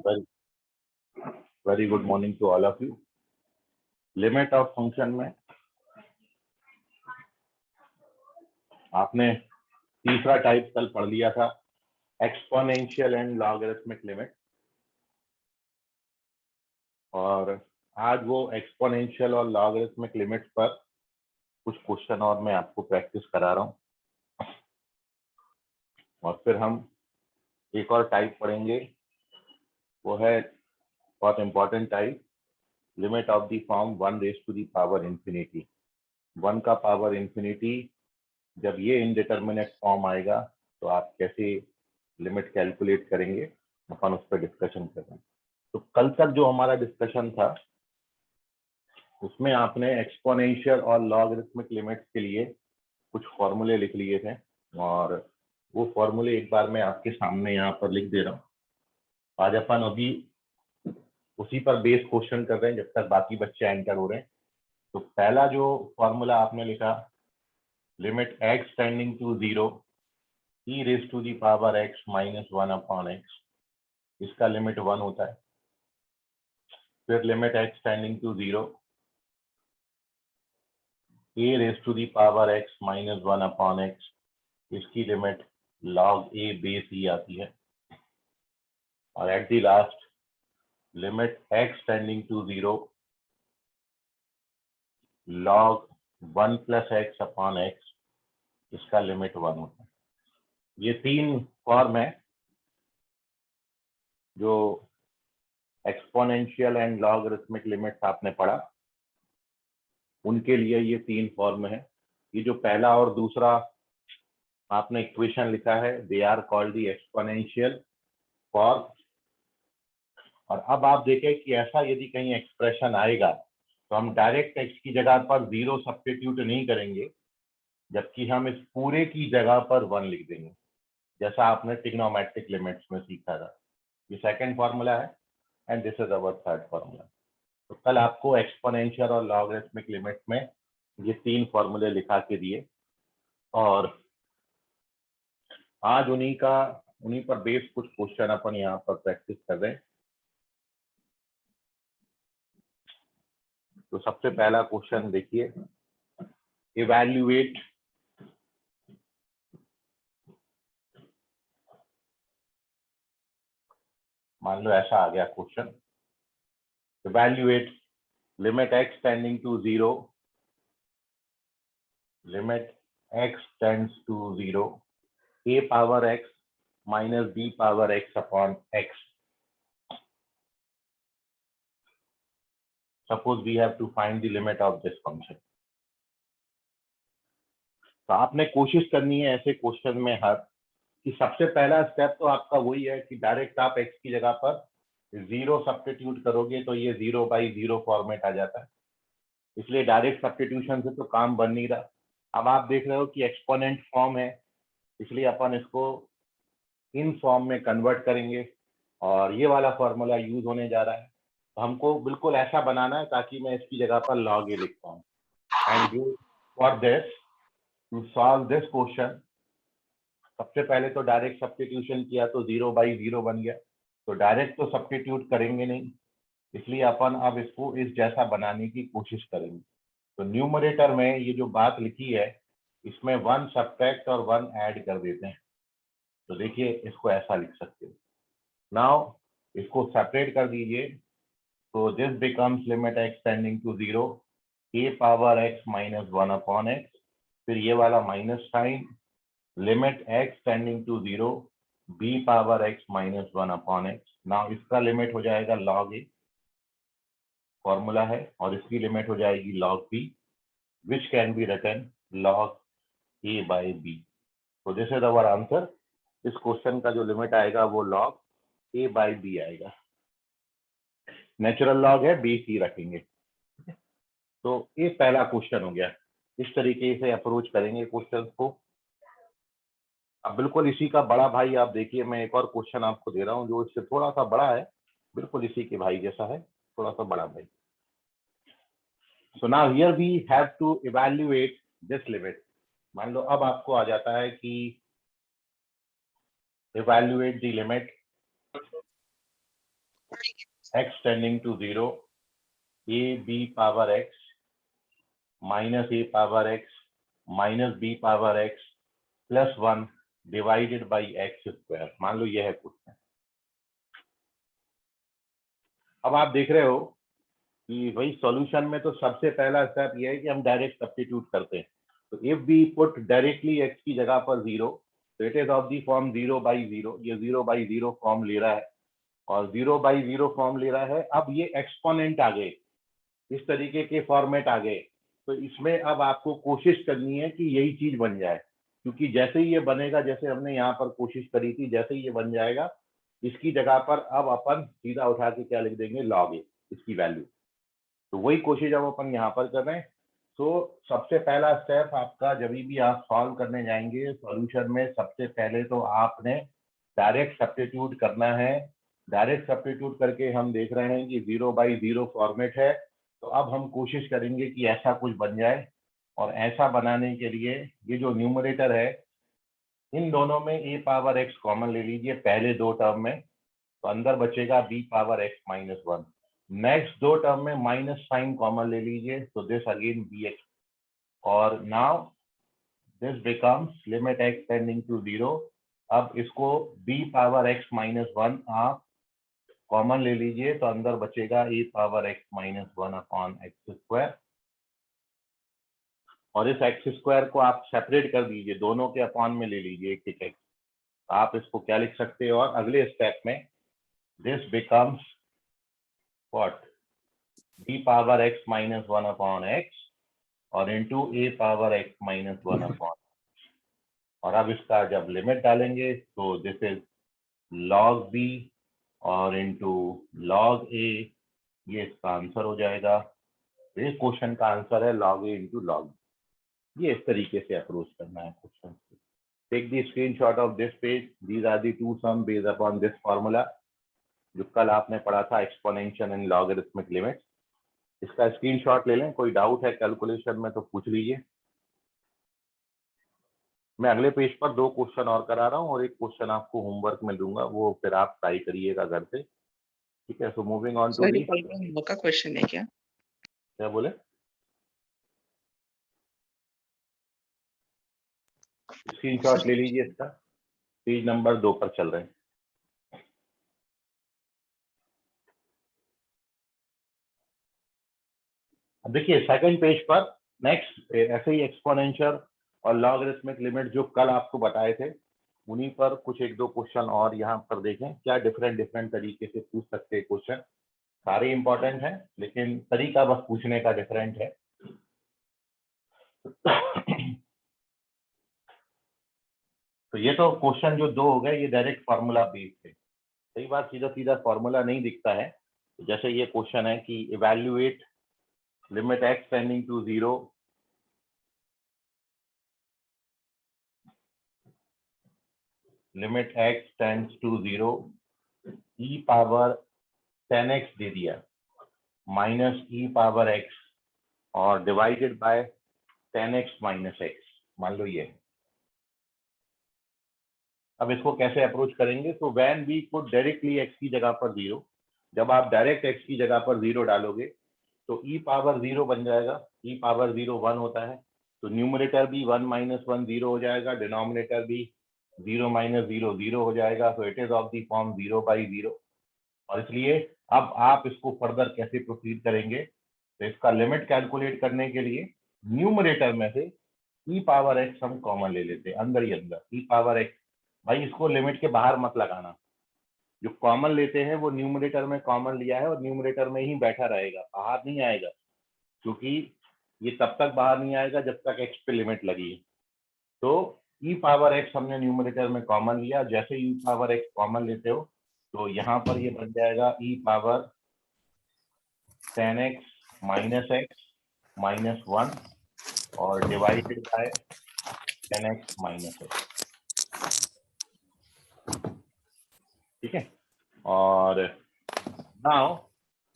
very very good morning to all of you. Limit of function में आपने तीसरा type कल पढ़ लिया था, एक्सपोनेंशियल एंड लॉगरिथमिक लिमिट, और आज वो एक्सपोनेंशियल और लॉगरिथमिक लिमिट पर कुछ क्वेश्चन और मैं आपको प्रैक्टिस करा रहा हूँ, और फिर हम एक और टाइप पढ़ेंगे। वो है बहुत important type, limit of the form 1 raise to the power infinity. 1 का पावर इंफिनिटी, जब ये इनडिटरमिनेट फॉर्म आएगा तो आप कैसे लिमिट कैलकुलेट करेंगे, अपन उस पर डिस्कशन करेंगे। तो कल तक जो हमारा डिस्कशन था उसमें आपने एक्सपोनेंशियल और लॉगरिथमिक लिमिट्स के लिए कुछ फॉर्मूले लिख लिए थे, और वो फॉर्मूले एक बार मैं आपके सामने यहाँ पर लिख दे रहा हूँ। आज अपन अभी उसी पर बेस क्वेश्चन कर रहे हैं जब तक बाकी बच्चे एंटर हो रहे हैं। तो पहला जो फॉर्मूला आपने लिखा, limit x tending to 0 e raise to the power x minus 1 upon x, इसका लिमिट 1 होता है। फिर limit x tending to 0 a raise to the power x minus 1 upon x, इसकी लिमिट log a बेस ही आती है। और at the last limit x tending to 0 log 1 plus x upon x, इसका लिमिट 1 होता है। ये तीन फॉर्म है जो एक्सपोनेंशियल एंड लॉगरिथमिक लिमिट्स आपने पढ़ा, उनके लिए ये तीन फॉर्म है। ये जो पहला और दूसरा आपने इक्वेशन लिखा है, they are called the exponential form. और अब आप देखें कि ऐसा यदि कहीं एक्सप्रेशन आएगा तो हम डायरेक्ट x की जगह पर 0 सब्स्टिट्यूट नहीं करेंगे, जबकि हम इस पूरे की जगह पर 1 लिख देंगे, जैसा आपने ट्रिग्नोमेट्रिक लिमिट्स में सीखा था। ये सेकंड फॉर्मूला है and this is our third formula. तो कल आपको एक्सपोनेंशियल और लॉगरिथमिक लिमिट में ये तीन फॉर्मूले लिखा के दिए, और आज उन्हीं पर बेस कुछ क्वेश्चन अपन यहाँ पर प्रैक्टिस कर रहे हैं। तो सबसे पहला क्वेश्चन देखिए, इवैल्यूएट मान लो ऐसा आ गया question, evaluate limit x tending to 0, limit x tends to 0 a power x minus b power x upon x। Suppose we have to find the limit of this function। तो आपने कोशिश करनी है ऐसे क्वेश्चन में हर कि सबसे पहला स्टेप तो आपका वही है कि डायरेक्ट आप x की जगह पर 0 सब्स्टिट्यूट करोगे तो ये 0 बाई 0 फॉर्मेट आ जाता है, इसलिए डायरेक्ट सब्स्टिट्यूशन से तो काम बन नहीं रहा। अब आप देख रहे हो कि एक्सपोनेंट फॉर्म है, इसलिए अपन इसको इन फॉर्म में कन्वर्ट करेंगे, और ये वाला फॉर्मूला यूज होने जा रहा है। तो हमको बिल्कुल ऐसा बनाना है ताकि मैं इसकी जगह पर log a लिख पाऊँ। And for this, to solve this question, सबसे पहले तो डायरेक्ट सब्स्टिट्यूशन किया तो 0 बाई 0 बन गया, तो डायरेक्ट तो सब्स्टिट्यूट करेंगे नहीं, इसलिए अपन अब इसको इस जैसा बनाने की कोशिश करेंगे। तो न्यूमरेटर में ये जो बात लिखी है इसमें 1 सब्ट्रैक्ट और 1 ऐड कर देते हैं। तो देखिए इसको ऐसा लिख सकते हो। नाउ इसको सेपरेट कर दीजिए, तो this becomes limit x tending to 0 a power x minus 1 upon x, फिर ये वाला minus sign, limit x tending to 0 b power x minus 1 upon x। Now इसका लिमिट हो जाएगा log a, फॉर्मूला है, और इसकी लिमिट हो जाएगी log b, which can be written log a by b। तो दिस इज अवर आंसर। इस क्वेश्चन का जो लिमिट आएगा वो log a बाई b आएगा। नेचुरल लॉग है, बेस ही रखेंगे। तो ये पहला क्वेश्चन हो गया। इस तरीके से अप्रोच करेंगे क्वेश्चन को। अब बिल्कुल इसी का बड़ा भाई आप देखिए, मैं एक और क्वेश्चन आपको दे रहा हूँ जो इससे थोड़ा सा बड़ा है, बिल्कुल इसी के भाई जैसा है, थोड़ा सा बड़ा भाई। So now here we have to evaluate this limit. मान लो अब आपको आ जाता है कि evaluate the limit x tending to 0 a b power x minus a power x minus b power x plus 1 divided by x square. मान लो यह है क्वेश्चन। अब आप देख रहे हो कि वही सॉल्यूशन में तो सबसे पहला स्टेप ये है कि हम डायरेक्ट सब्स्टिट्यूट करते हैं। तो if we put directly x की जगह पर 0, तो it is of the form 0/0। ये 0/0 फॉर्म ले रहा है और 0/0 फॉर्म ले रहा है। अब ये एक्सपोनेंट आ गए, इस तरीके के फॉर्मेट आ गए। तो इसमें अब आपको कोशिश करनी है कि यही चीज बन जाए, क्योंकि जैसे ही ये बनेगा, जैसे हमने यहाँ पर कोशिश करी थी, जैसे ही ये बन जाएगा, इसकी जगह पर अब अपन सीधा उठा के क्या लिख देंगे, log a, इसकी वैल्यू। तो वही कोशिश अब अपन यहाँ पर कर रहे हैं। तो सबसे पहला स्टेप आपका, जब भी आप सॉल्व करने जाएंगे सॉल्यूशन में, सबसे पहले तो आपने डायरेक्ट सब्स्टिट्यूट करना है। डायरेक्ट सब्स्टिट्यूट करके हम देख रहे हैं कि 0/0 फॉर्मेट है। तो अब हम कोशिश करेंगे कि ऐसा कुछ बन जाए, और ऐसा बनाने के लिए ये जो न्यूमरेटर है, इन दोनों में a पावर x कॉमन ले लीजिए पहले दो टर्म में, तो अंदर बचेगा b power x minus 1। Next दो टर्म में माइनस साइन कॉमन ले लीजिए, तो दिस अगेन bx, और now this becomes limit x tending to 0। अब इसको b पावर x माइनस 1 आप कॉमन ले लीजिए, तो अंदर बचेगा a power x minus 1 upon x square, और इस एक्स स्क्वायर को आप सेपरेट कर दीजिए, दोनों के अपॉन में ले लीजिए एक एक एक्स। आप इसको क्या लिख सकते हो, और अगले स्टेप में this becomes what, b power x minus 1 upon x और into a power x minus 1 upon, और अब इसका जब लिमिट डालेंगे तो दिस इज log b और इंटू log a, ये इसका आंसर हो जाएगा। ये क्वेश्चन का आंसर है log a into log b। ये इस तरीके से अप्रोच करना है क्वेश्चन से। Take the screenshot of this page, these are the two sum based upon this formula, जो कल आपने पढ़ा था, एक्सपोनेंशियल एंड लॉगरिथमिक लिमिट्स। इसका स्क्रीनशॉट ले लें, कोई डाउट है कैलकुलेशन में तो पूछ लीजिए। मैं अगले पेज पर दो क्वेश्चन और करा रहा हूँ, और एक क्वेश्चन आपको होमवर्क में दूंगा, वो फिर आप ट्राई करिएगा घर से, ठीक है। So moving on to the, का क्वेश्चन है क्या? क्या बोले, स्क्रीनशॉट ले लीजिए इसका, पेज नंबर 2 पर चल रहे हैं। अब देखिए सेकंड पेज पर नेक्स्ट ऐसे ही एक्सपोनेंशियल और लॉगरिथमिक लिमिट जो कल आपको बताए थे, उन्हीं पर कुछ एक दो क्वेश्चन और यहाँ पर देखें, क्या डिफरेंट तरीके से पूछ सकते हैं क्वेश्चन। सारे इंपॉर्टेंट हैं, लेकिन तरीका बस पूछने का डिफरेंट है। तो ये तो क्वेश्चन जो दो हो गए, ये डायरेक्ट फॉर्मूला बेस्ड थे। कई बार सीधा सीधा फॉर्मूला नहीं दिखता है, जैसे ये क्वेश्चन है कि evaluate limit x tending to 0 limit x tends to 0 e power 10x दे दिया माइनस e पावर x और divided by 10x minus x, मान लो ये। अब इसको कैसे अप्रोच करेंगे, तो when we put directly x की जगह पर 0, जब आप डायरेक्ट x की जगह पर 0 डालोगे तो e पावर 0 बन जाएगा, e पावर 0 1 होता है, तो न्यूमरेटर भी 1 माइनस 1 0 हो जाएगा, डिनोमिनेटर भी 0 माइनस 0 0 हो जाएगा। तो it is of the form 0/0। और इसलिए अब आप इसको फर्दर कैसे प्रोसीड करेंगे, तो इसका लिमिट कैलकुलेट करने के लिए न्यूमरेटर में से e पावर x हम कॉमन ले लेते हैं, अंदर ही अंदर e पावर x। भाई इसको लिमिट के बाहर मत लगाना, जो कॉमन लेते हैं वो न्यूमरेटर में कॉमन लिया है और न्यूमरेटर में ही बैठा रहेगा, बाहर नहीं आएगा, क्योंकि ये तब तक बाहर नहीं आएगा जब तक x पे लिमिट लगी है। तो e पावर x हमने न्यूमरेटर में कॉमन लिया, जैसे e पावर x कॉमन लेते हो तो यहाँ पर ये बन जाएगा e power 10x minus x minus 1 और divided by 10x minus x, ठीक है। और नाउ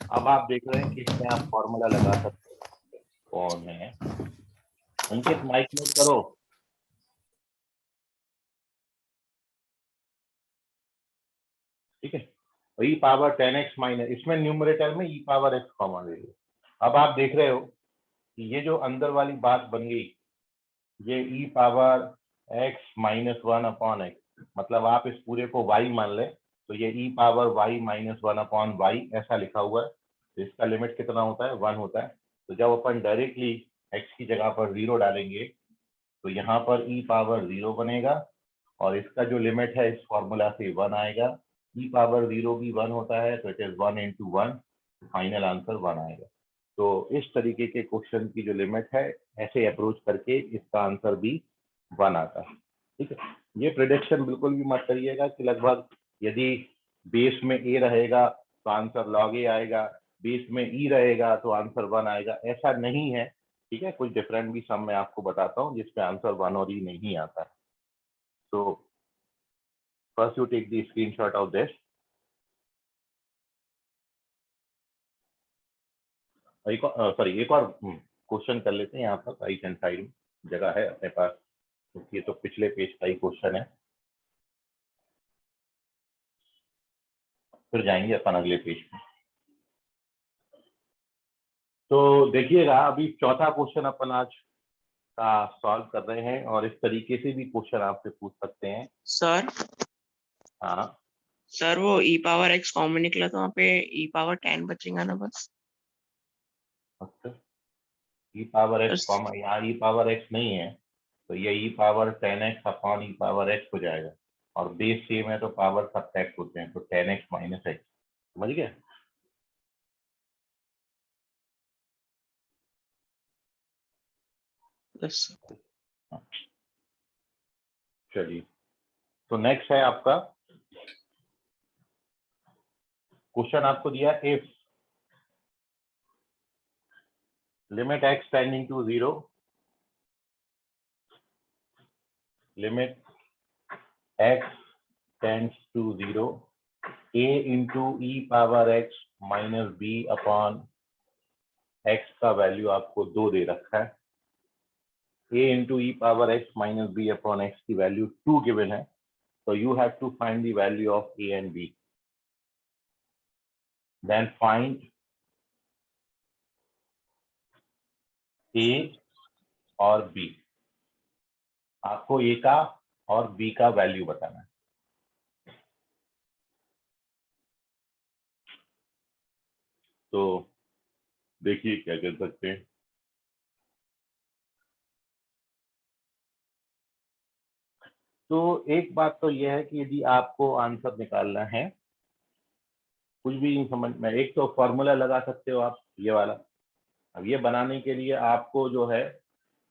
अब आप देख रहे हैं कि इसमें आप फॉर्मूला लगा सकते हो। कौन है अंकित, माइक म्यूट करो। ठीक है, तो ई पावर 10x माइनस, इसमें न्यूमरेटर में ई पावर x कॉमन ले लो। अब आप देख रहे हो कि ये जो अंदर वाली बात बन गई, ये e power x minus 1 upon x, मतलब आप इस पूरे को y मान ले, तो ये e power y minus 1 upon y ऐसा लिखा हुआ है। तो इसका लिमिट कितना होता है? 1 होता है। तो जब अपन डायरेक्टली x की जगह पर 0 डालेंगे तो यहाँ पर ई पावर 0 बनेगा, और इसका जो लिमिट है इस फॉर्मूला से 1 आएगा। ई पावर 0 भी 1 होता है, तो it is 1 into 1, final answer 1 आएगा। तो इस तरीके के क्वेश्चन की जो लिमिट है, ऐसे अप्रोच करके इसका आंसर भी 1 आता है। ठीक है, ये प्रिडिक्शन बिल्कुल भी मत करिएगा कि लगभग यदि बेस में ए रहेगा तो आंसर लॉग ए आएगा, बेस में ई रहेगा तो आंसर 1 आएगा, ऐसा नहीं है। ठीक है, कुछ डिफरेंट भी सम मैं आपको बताता हूँ जिसमें आंसर 1 और ई नहीं आता है। तो first you take the screenshot of this. एक और क्वेश्चन कर लेते हैं यहाँ पर राइट हैंड साइड में जगह है अपने पास, क्योंकि ये तो पिछले पेज का ही क्वेश्चन है। फिर जाएंगे अपन अगले पेज पे। तो देखिएगा, अभी चौथा क्वेश्चन अपन आज का सॉल्व कर रहे हैं, और इस तरीके से भी क्वेश्चन आपसे पूछ सकते हैं। सर हाँ सर, वो ई पावर एक्स कॉमन निकला तो वहाँ पे ई पावर 10 बचेगा ना बस? अच्छा, ई पावर एक्स कॉमन, यहाँ ई पावर एक्स नहीं है, तो ये ई पावर 10x अपॉन ई पावर एक्स हो जाएगा, और बेस सेम है तो पावर सब्ट्रैक्ट होते हैं, तो 10x माइनस एक्स। समझ गए? बस। चलिए, तो नेक्स्ट है आपका क्वेश्चन, आपको दिया if limit x tending to 0, limit x tends to 0, a into e power x minus b upon x का वैल्यू आपको 2 दे रखा है, a into e power x minus b upon x की वैल्यू 2 गिवन है, so you have to find the value of a and b. Then find a और b, आपको a का और b का वैल्यू बताना है। तो देखिए क्या कर सकते हैं। तो एक बात तो यह है कि यदि आपको आंसर निकालना है, कुछ भी नहीं समझ में, एक तो फॉर्मूला लगा सकते हो आप ये वाला। अब ये बनाने के लिए आपको जो है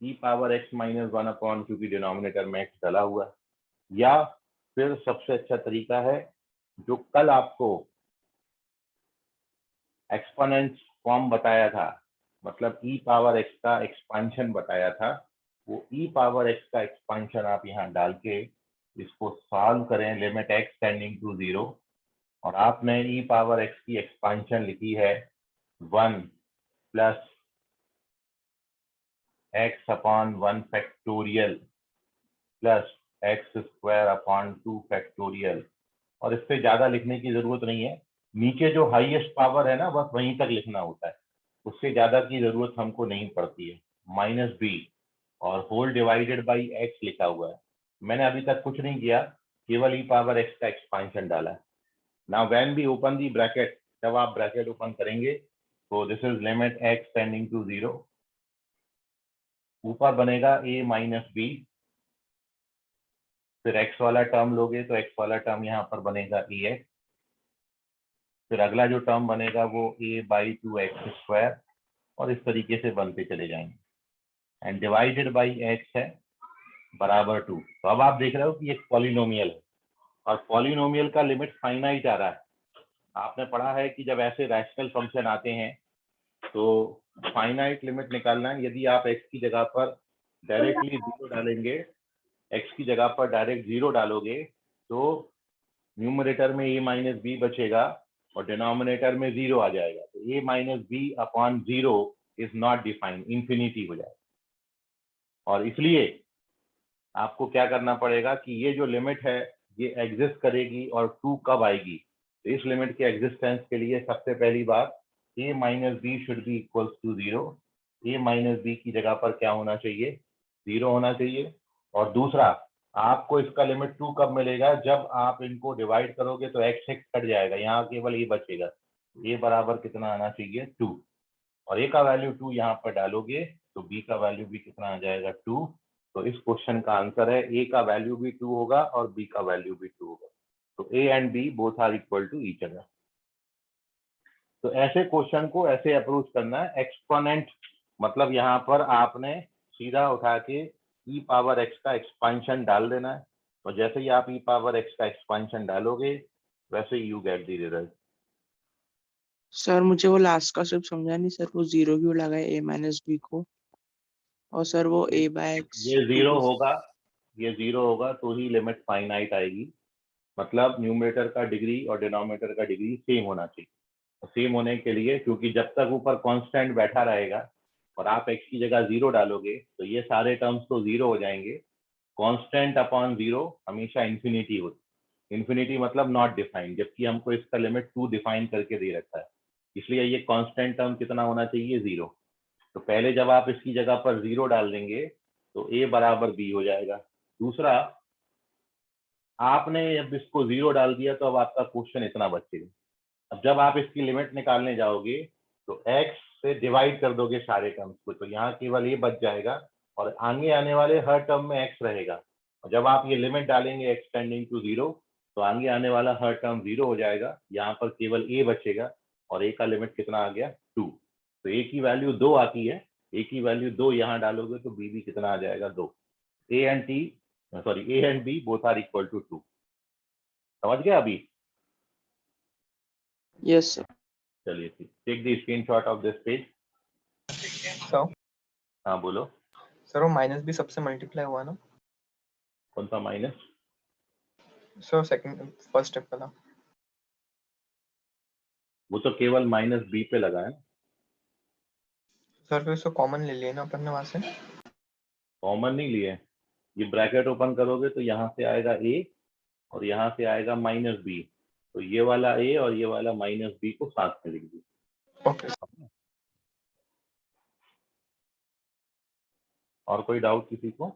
ई पावर एक्स माइनस 1 अपॉन, क्योंकि डिनोमिनेटर में एक्स डला हुआ है, या फिर सबसे अच्छा तरीका है जो कल आपको एक्सपोनेंट फॉर्म बताया था, मतलब ई पावर एक्स का एक्सपांशन बताया था, वो ई पावर एक्स का एक्सपांशन आप यहाँ डाल के इसको सॉल्व करें, लिमिट एक्स टेंडिंग टू 0, और आपने ई पावर एक्स की एक्सपांशन लिखी है 1 plus x upon 1 factorial plus x square upon 2 factorial, और इससे ज्यादा लिखने की जरूरत नहीं है। नीचे जो हाईएस्ट पावर है ना, बस वहीं तक लिखना होता है, उससे ज्यादा की जरूरत हमको नहीं पड़ती है। माइनस बी और होल डिवाइडेड बाई एक्स लिखा हुआ है। मैंने अभी तक कुछ नहीं किया, केवल ई पावर एक्स का एक्सपांशन डाला है। Now when we open the bracket, जब आप ब्रैकेट ओपन करेंगे तो this is limit x tending to 0, ऊपर बनेगा a माइनस बी, फिर x वाला टर्म लोगे तो x वाला टर्म यहाँ पर बनेगा ax, फिर अगला जो टर्म बनेगा वो a बाई 2x स्क्वायर, और इस तरीके से बनते चले जाएंगे, एंड डिवाइडेड बाई x है बराबर 2। तो अब आप देख रहे हो कि एक पॉलिनोमियल है, और पॉलिनोमियल का लिमिट फाइनाइट आ रहा है। आपने पढ़ा है कि जब ऐसे रैशनल फंक्शन आते हैं तो फाइनाइट लिमिट निकालना है। यदि आप x की जगह पर डायरेक्टली 0 डालेंगे, x की जगह पर डायरेक्ट 0 डालोगे तो न्यूमरेटर में a माइनस बी बचेगा और डिनोमिनेटर में 0 आ जाएगा, तो a minus b upon 0 is not defined, infinity हो जाएगा। और इसलिए आपको क्या करना पड़ेगा कि ये जो लिमिट है ये एग्जिस्ट करेगी, और 2 कब आएगी? तो इस लिमिट के एग्जिस्टेंस के लिए सबसे पहली बात a minus b should be equals to 0। a minus b की जगह पर क्या होना चाहिए, 0 होना चाहिए। और दूसरा, आपको इसका लिमिट 2 कब मिलेगा, जब आप इनको डिवाइड करोगे तो x कट जाएगा, यहाँ केवल a बचेगा। a बराबर कितना आना चाहिए, 2। और a का वैल्यू 2 यहाँ पर डालोगे तो b का वैल्यू भी कितना आ जाएगा, 2। तो इस क्वेश्चन का आंसर है a का वैल्यू भी 2 होगा और b का वैल्यू भी 2 होगा। तो a and b both are equal to each other. तो ऐसे क्वेश्चन को ऐसे अप्रोच करना है। एक्सपोनेंट मतलब यहाँ पर आपने सीधा उठा के e पावर x का एक्सपेंशन डाल देना है। और जैसे ही आप e पावर x का एक्सपेंशन डालोगे वैसे you get the result. Sir मुझे वो लास्ट का सिर्फ समझा नहीं सर, वो 0 क्यों लगाए a माइनस बी को, और सर वो a बाय एक्स ये 0 होगा, ये 0 होगा तो ही लिमिट फाइनाइट आएगी। मतलब न्यूमरेटर का डिग्री और डिनोमिनेटर का डिग्री सेम होना चाहिए। सेम होने के लिए, क्योंकि जब तक ऊपर कांस्टेंट बैठा रहेगा और आप x की जगह 0 डालोगे तो ये सारे टर्म्स तो 0 हो जाएंगे। कांस्टेंट अपॉन 0 हमेशा इंफिनिटी होती, इंफिनिटी मतलब नॉट डिफाइंड, जबकि हमको इसका लिमिट 2 डिफाइन करके दे रखा है, इसलिए ये कांस्टेंट टर्म कितना होना चाहिए, 0। तो पहले जब आप इसकी जगह पर 0 डाल देंगे तो a बराबर b हो जाएगा। दूसरा, आपने जब इसको 0 डाल दिया तो अब आपका क्वेश्चन इतना बचेगा। अब जब आप इसकी लिमिट निकालने जाओगे तो x से डिवाइड कर दोगे सारे टर्म्स को, तो यहाँ केवल ये बच जाएगा और आगे आने वाले हर टर्म में x रहेगा। और जब आप ये लिमिट डालेंगे x टेंडिंग टू 0 तो आगे आने वाला हर टर्म 0 हो जाएगा, यहाँ पर केवल a बचेगा और a का लिमिट कितना आ गया, 2। तो a की वैल्यू 2 आती है, a की वैल्यू 2 यहाँ डालोगे तो b भी कितना आ जाएगा, 2। a and b both are equal to 2। समझ गया अभी? Yes sir. चलिए ठीक, take the screenshot of this page. Sir हाँ बोलो। सर वो माइनस भी सबसे मल्टीप्लाई हुआ ना? कौन सा minus? Sir second first step वाला। वो तो केवल माइनस बी पे लगा है। सर फिर इसको कॉमन ले लिए ना अपन ने वहां से? कॉमन नहीं लिए, ये ब्रैकेट ओपन करोगे तो यहाँ से आएगा a और यहाँ से आएगा माइनस बी, तो ये वाला a और ये वाला माइनस बी को साथ में लिख दीजिए। ओके। और कोई डाउट किसी को?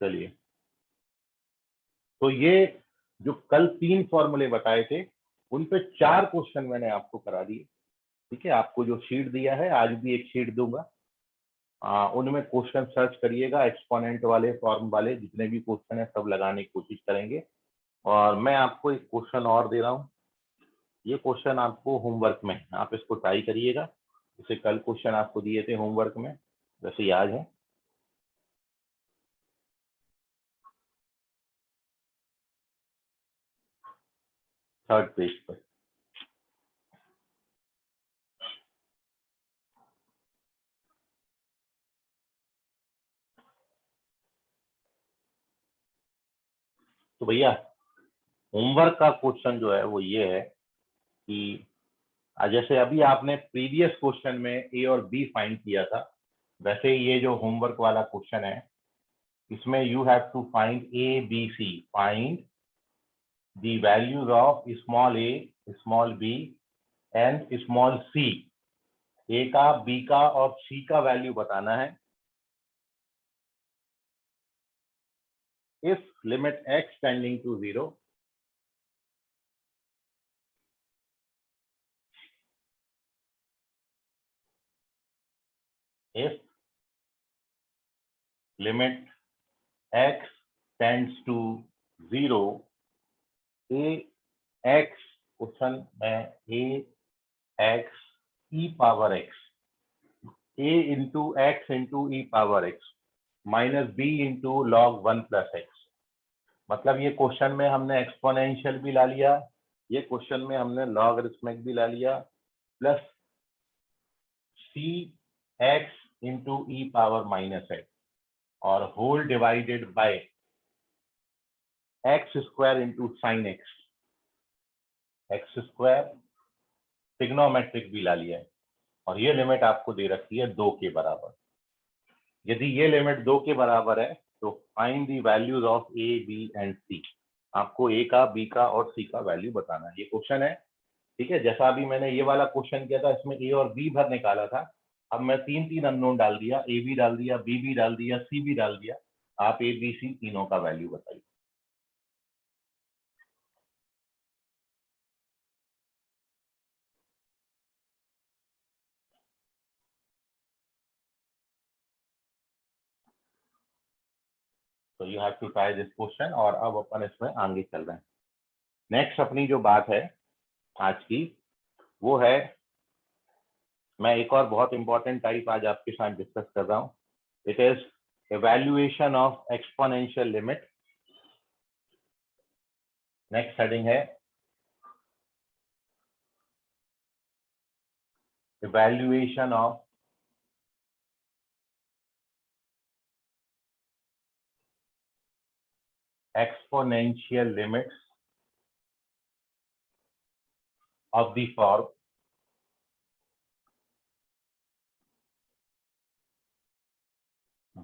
चलिए, तो ये जो कल 3 फॉर्मूले बताए थे उन पे 4 क्वेश्चन मैंने आपको करा दिए। ठीक है, आपको जो शीट दिया है आज भी एक शीट दूंगा, उनमें क्वेश्चन सर्च करिएगा, एक्सपोनेंट वाले, फॉर्म वाले, जितने भी क्वेश्चन है सब लगाने की कोशिश करेंगे। और मैं आपको एक क्वेश्चन और दे रहा हूँ, ये क्वेश्चन आपको होमवर्क में, आप इसको ट्राई करिएगा। जैसे कल क्वेश्चन आपको दिए थे होमवर्क में, वैसे याद है। थर्ड पेज पर तो भैया होमवर्क का क्वेश्चन जो है वो ये है कि जैसे अभी आपने प्रीवियस क्वेश्चन में ए और बी फाइंड किया था, वैसे ये जो होमवर्क वाला क्वेश्चन है इसमें you have to find a b c, find the values of small a, small b and small c. A का, बी का और सी का वैल्यू बताना है if limit x tending to 0 if limit x tends to 0 a x question में a x e power x, a into x into e power x minus b into log 1 plus x। मतलब ये question में हमने exponential भी ला लिया, ये question में हमने लॉगरिथमिक भी ला लिया, plus c x into e power minus x और whole divided by x square into sine x, x square trigonometric भी ला लिया है। और ये लिमिट आपको दे रखी है 2 के बराबर। यदि ये लिमिट 2 के बराबर है तो find the values of a b and c. आपको ए का, बी का और सी का वैल्यू बताना है। ये क्वेश्चन है, ठीक है। जैसा अभी मैंने ये वाला क्वेश्चन किया था, इसमें ए और बी भर निकाला था। अब मैं तीन तीन अननोन डाल दिया, ए बी डाल दिया, बी बी डाल दिया, सी बी डाल दिया। आप ए बी सी तीनों का वैल्यू बताइए। तो you have to try this question. और अब अपन इसमें आगे चल रहे हैं। नेक्स्ट अपनी जो बात है आज की, वो है, मैं एक और बहुत इंपॉर्टेंट टाइप आज आपके साथ डिस्कस कर रहा हूं। It is evaluation of exponential limit। Next heading है evaluation of exponential limits of the form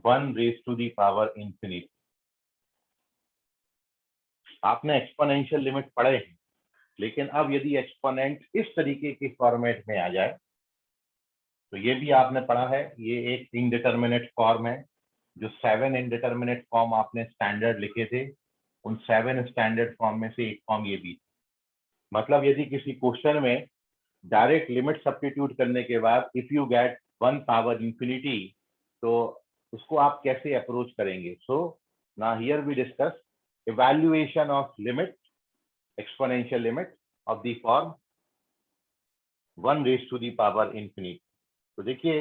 1 raised to the power infinity। आपने एक्सपोनेंशियल लिमिट पढ़े हैं, लेकिन अब यदि एक्सपोनेंट इस तरीके के फॉर्मेट में आ जाए, तो ये भी आपने पढ़ा है। ये एक इनडिटरमिनेट फॉर्म है। जो 7 इनडिटरमिनेट फॉर्म आपने स्टैंडर्ड लिखे थे, उन 7 स्टैंडर्ड फॉर्म में से एक फॉर्म ये भी। मतलब यदि किसी क्वेश्चन में डायरेक्ट लिमिट सब्स्टिट्यूट करने के बाद if you get 1 power infinity, तो उसको आप कैसे अप्रोच करेंगे। So now here we discuss evaluation of limit, exponential limit of the form 1 raise to the power infinity. तो देखिए,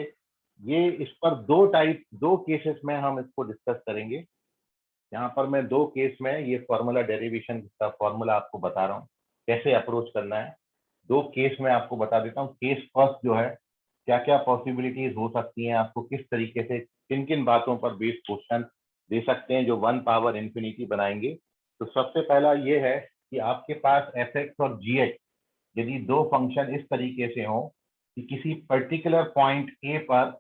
ये इस पर दो केसेस में हम इसको डिस्कस करेंगे। यहाँ पर मैं दो केस में ये फॉर्मूला डेरिवेशन का फॉर्मूला आपको बता रहा हूँ, कैसे अप्रोच करना है। दो केस में आपको बता देता हूँ। केस फर्स्ट जो है, क्या क्या पॉसिबिलिटीज हो सकती हैं, आपको किस तरीके से किन किन बातों पर बेस्ड क्वेश्चन दे सकते हैं जो 1 पावर इंफिनिटी बनाएंगे। तो सबसे पहला ये है कि आपके पास एफ एक्स और जी एक्स, यदि दो फंक्शन इस तरीके से हो कि किसी पर्टिकुलर पॉइंट ए पर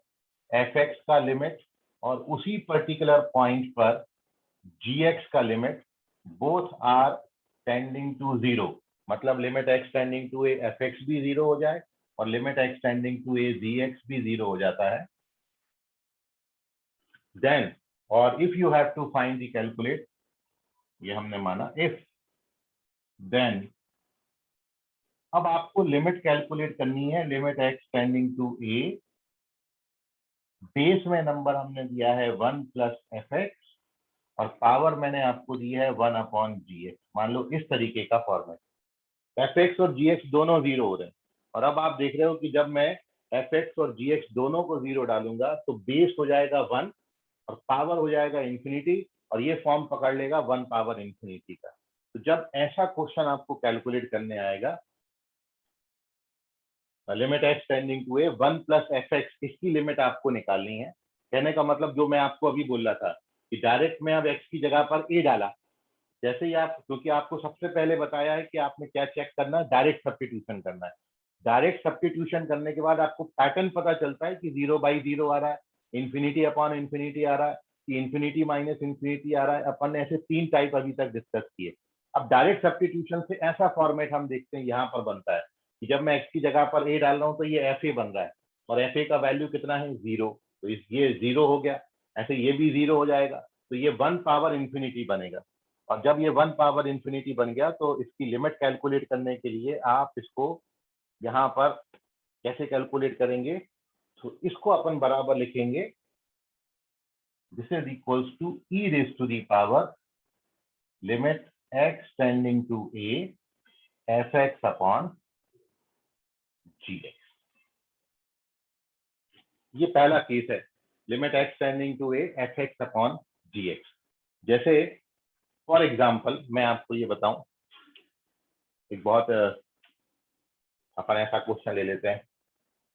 एफ एक्स का लिमिट और उसी पर्टिकुलर पॉइंट पर जी एक्स का limit both are tending to zero. मतलब limit x tending to a f x भी जीरो हो जाए और limit x tending to a g x भी जीरो हो जाता है। देन और if you have to find the calculate, ये हमने माना इफ, देन अब आपको लिमिट कैलकुलेट करनी है। Limit x tending to a, base में नंबर हमने दिया है 1 प्लस एफ एक्स और पावर मैंने आपको दी है 1 अपॉन जी एक्स। मान लो इस तरीके का फॉर्मेट, एफ एक्स और जी एक्स दोनों जीरो हो रहे हैं। और अब आप देख रहे हो कि जब मैं एफ एक्स और जी एक्स दोनों को जीरो डालूंगा तो बेस हो जाएगा 1 और पावर हो जाएगा इंफिनिटी, और ये फॉर्म पकड़ लेगा 1 पावर इंफिनिटी का। तो जब ऐसा क्वेश्चन आपको कैलकुलेट करने आएगा, limit x tending to a 1 plus f x, इसकी लिमिट आपको निकालनी है। कहने का मतलब जो मैं आपको अभी बोल रहा था कि डायरेक्ट में अब एक्स की जगह पर ए डाला, जैसे ही आप, क्योंकि आपको सबसे पहले बताया है कि आपने क्या चेक करना है, डायरेक्ट सब्स्टिट्यूशन करना है। डायरेक्ट सब्स्टिट्यूशन करने के बाद आपको पैटर्न पता चलता है कि 0 बाई 0 आ रहा है, इन्फिनिटी अपॉन इन्फिनिटी आ रहा है, कि इन्फिनिटी माइनस इन्फिनिटी आ रहा है। अपन ने ऐसे 3 टाइप अभी तक डिस्कस किए। अब डायरेक्ट सब्स्टिट्यूशन से ऐसा फॉर्मेट हम देखते हैं यहाँ पर बनता है कि जब मैं एक्स की जगह पर ए डाल रहा हूँ तो ये एफ ए बन रहा है, और एफ ए का वैल्यू कितना है 0, तो ये 0 हो गया। ऐसे ये भी 0 हो जाएगा, तो ये 1 पावर इंफिनिटी बनेगा। और जब ये 1 पावर इंफिनिटी बन गया तो इसकी लिमिट कैलकुलेट करने के लिए आप इसको यहाँ पर कैसे कैलकुलेट करेंगे, तो इसको अपन बराबर लिखेंगे, this is equals to e raise to the power limit x tending to a f x upon g x. ये पहला केस है, limit x tending to a f x upon g x. जैसे फॉर एग्जाम्पल मैं आपको ये बताऊं, एक बहुत अपन ऐसा क्वेश्चन ले लेते हैं,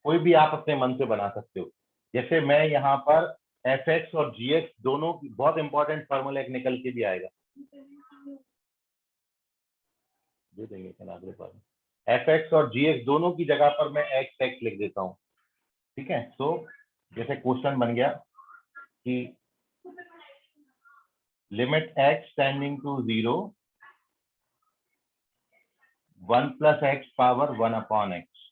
कोई भी आप अपने मन से बना सकते हो। जैसे मैं यहाँ पर एफ एक्स और जी एक्स दोनों की, बहुत इंपॉर्टेंट फॉर्मूला एक निकल के भी आएगा, दे देंगे अगले बार। एफ एक्स और जी एक्स दोनों की जगह पर मैं एक्स एक्स लिख देता हूँ, ठीक है। तो जैसे क्वेश्चन बन गया कि limit x tending to 0 1 plus x power 1 upon x.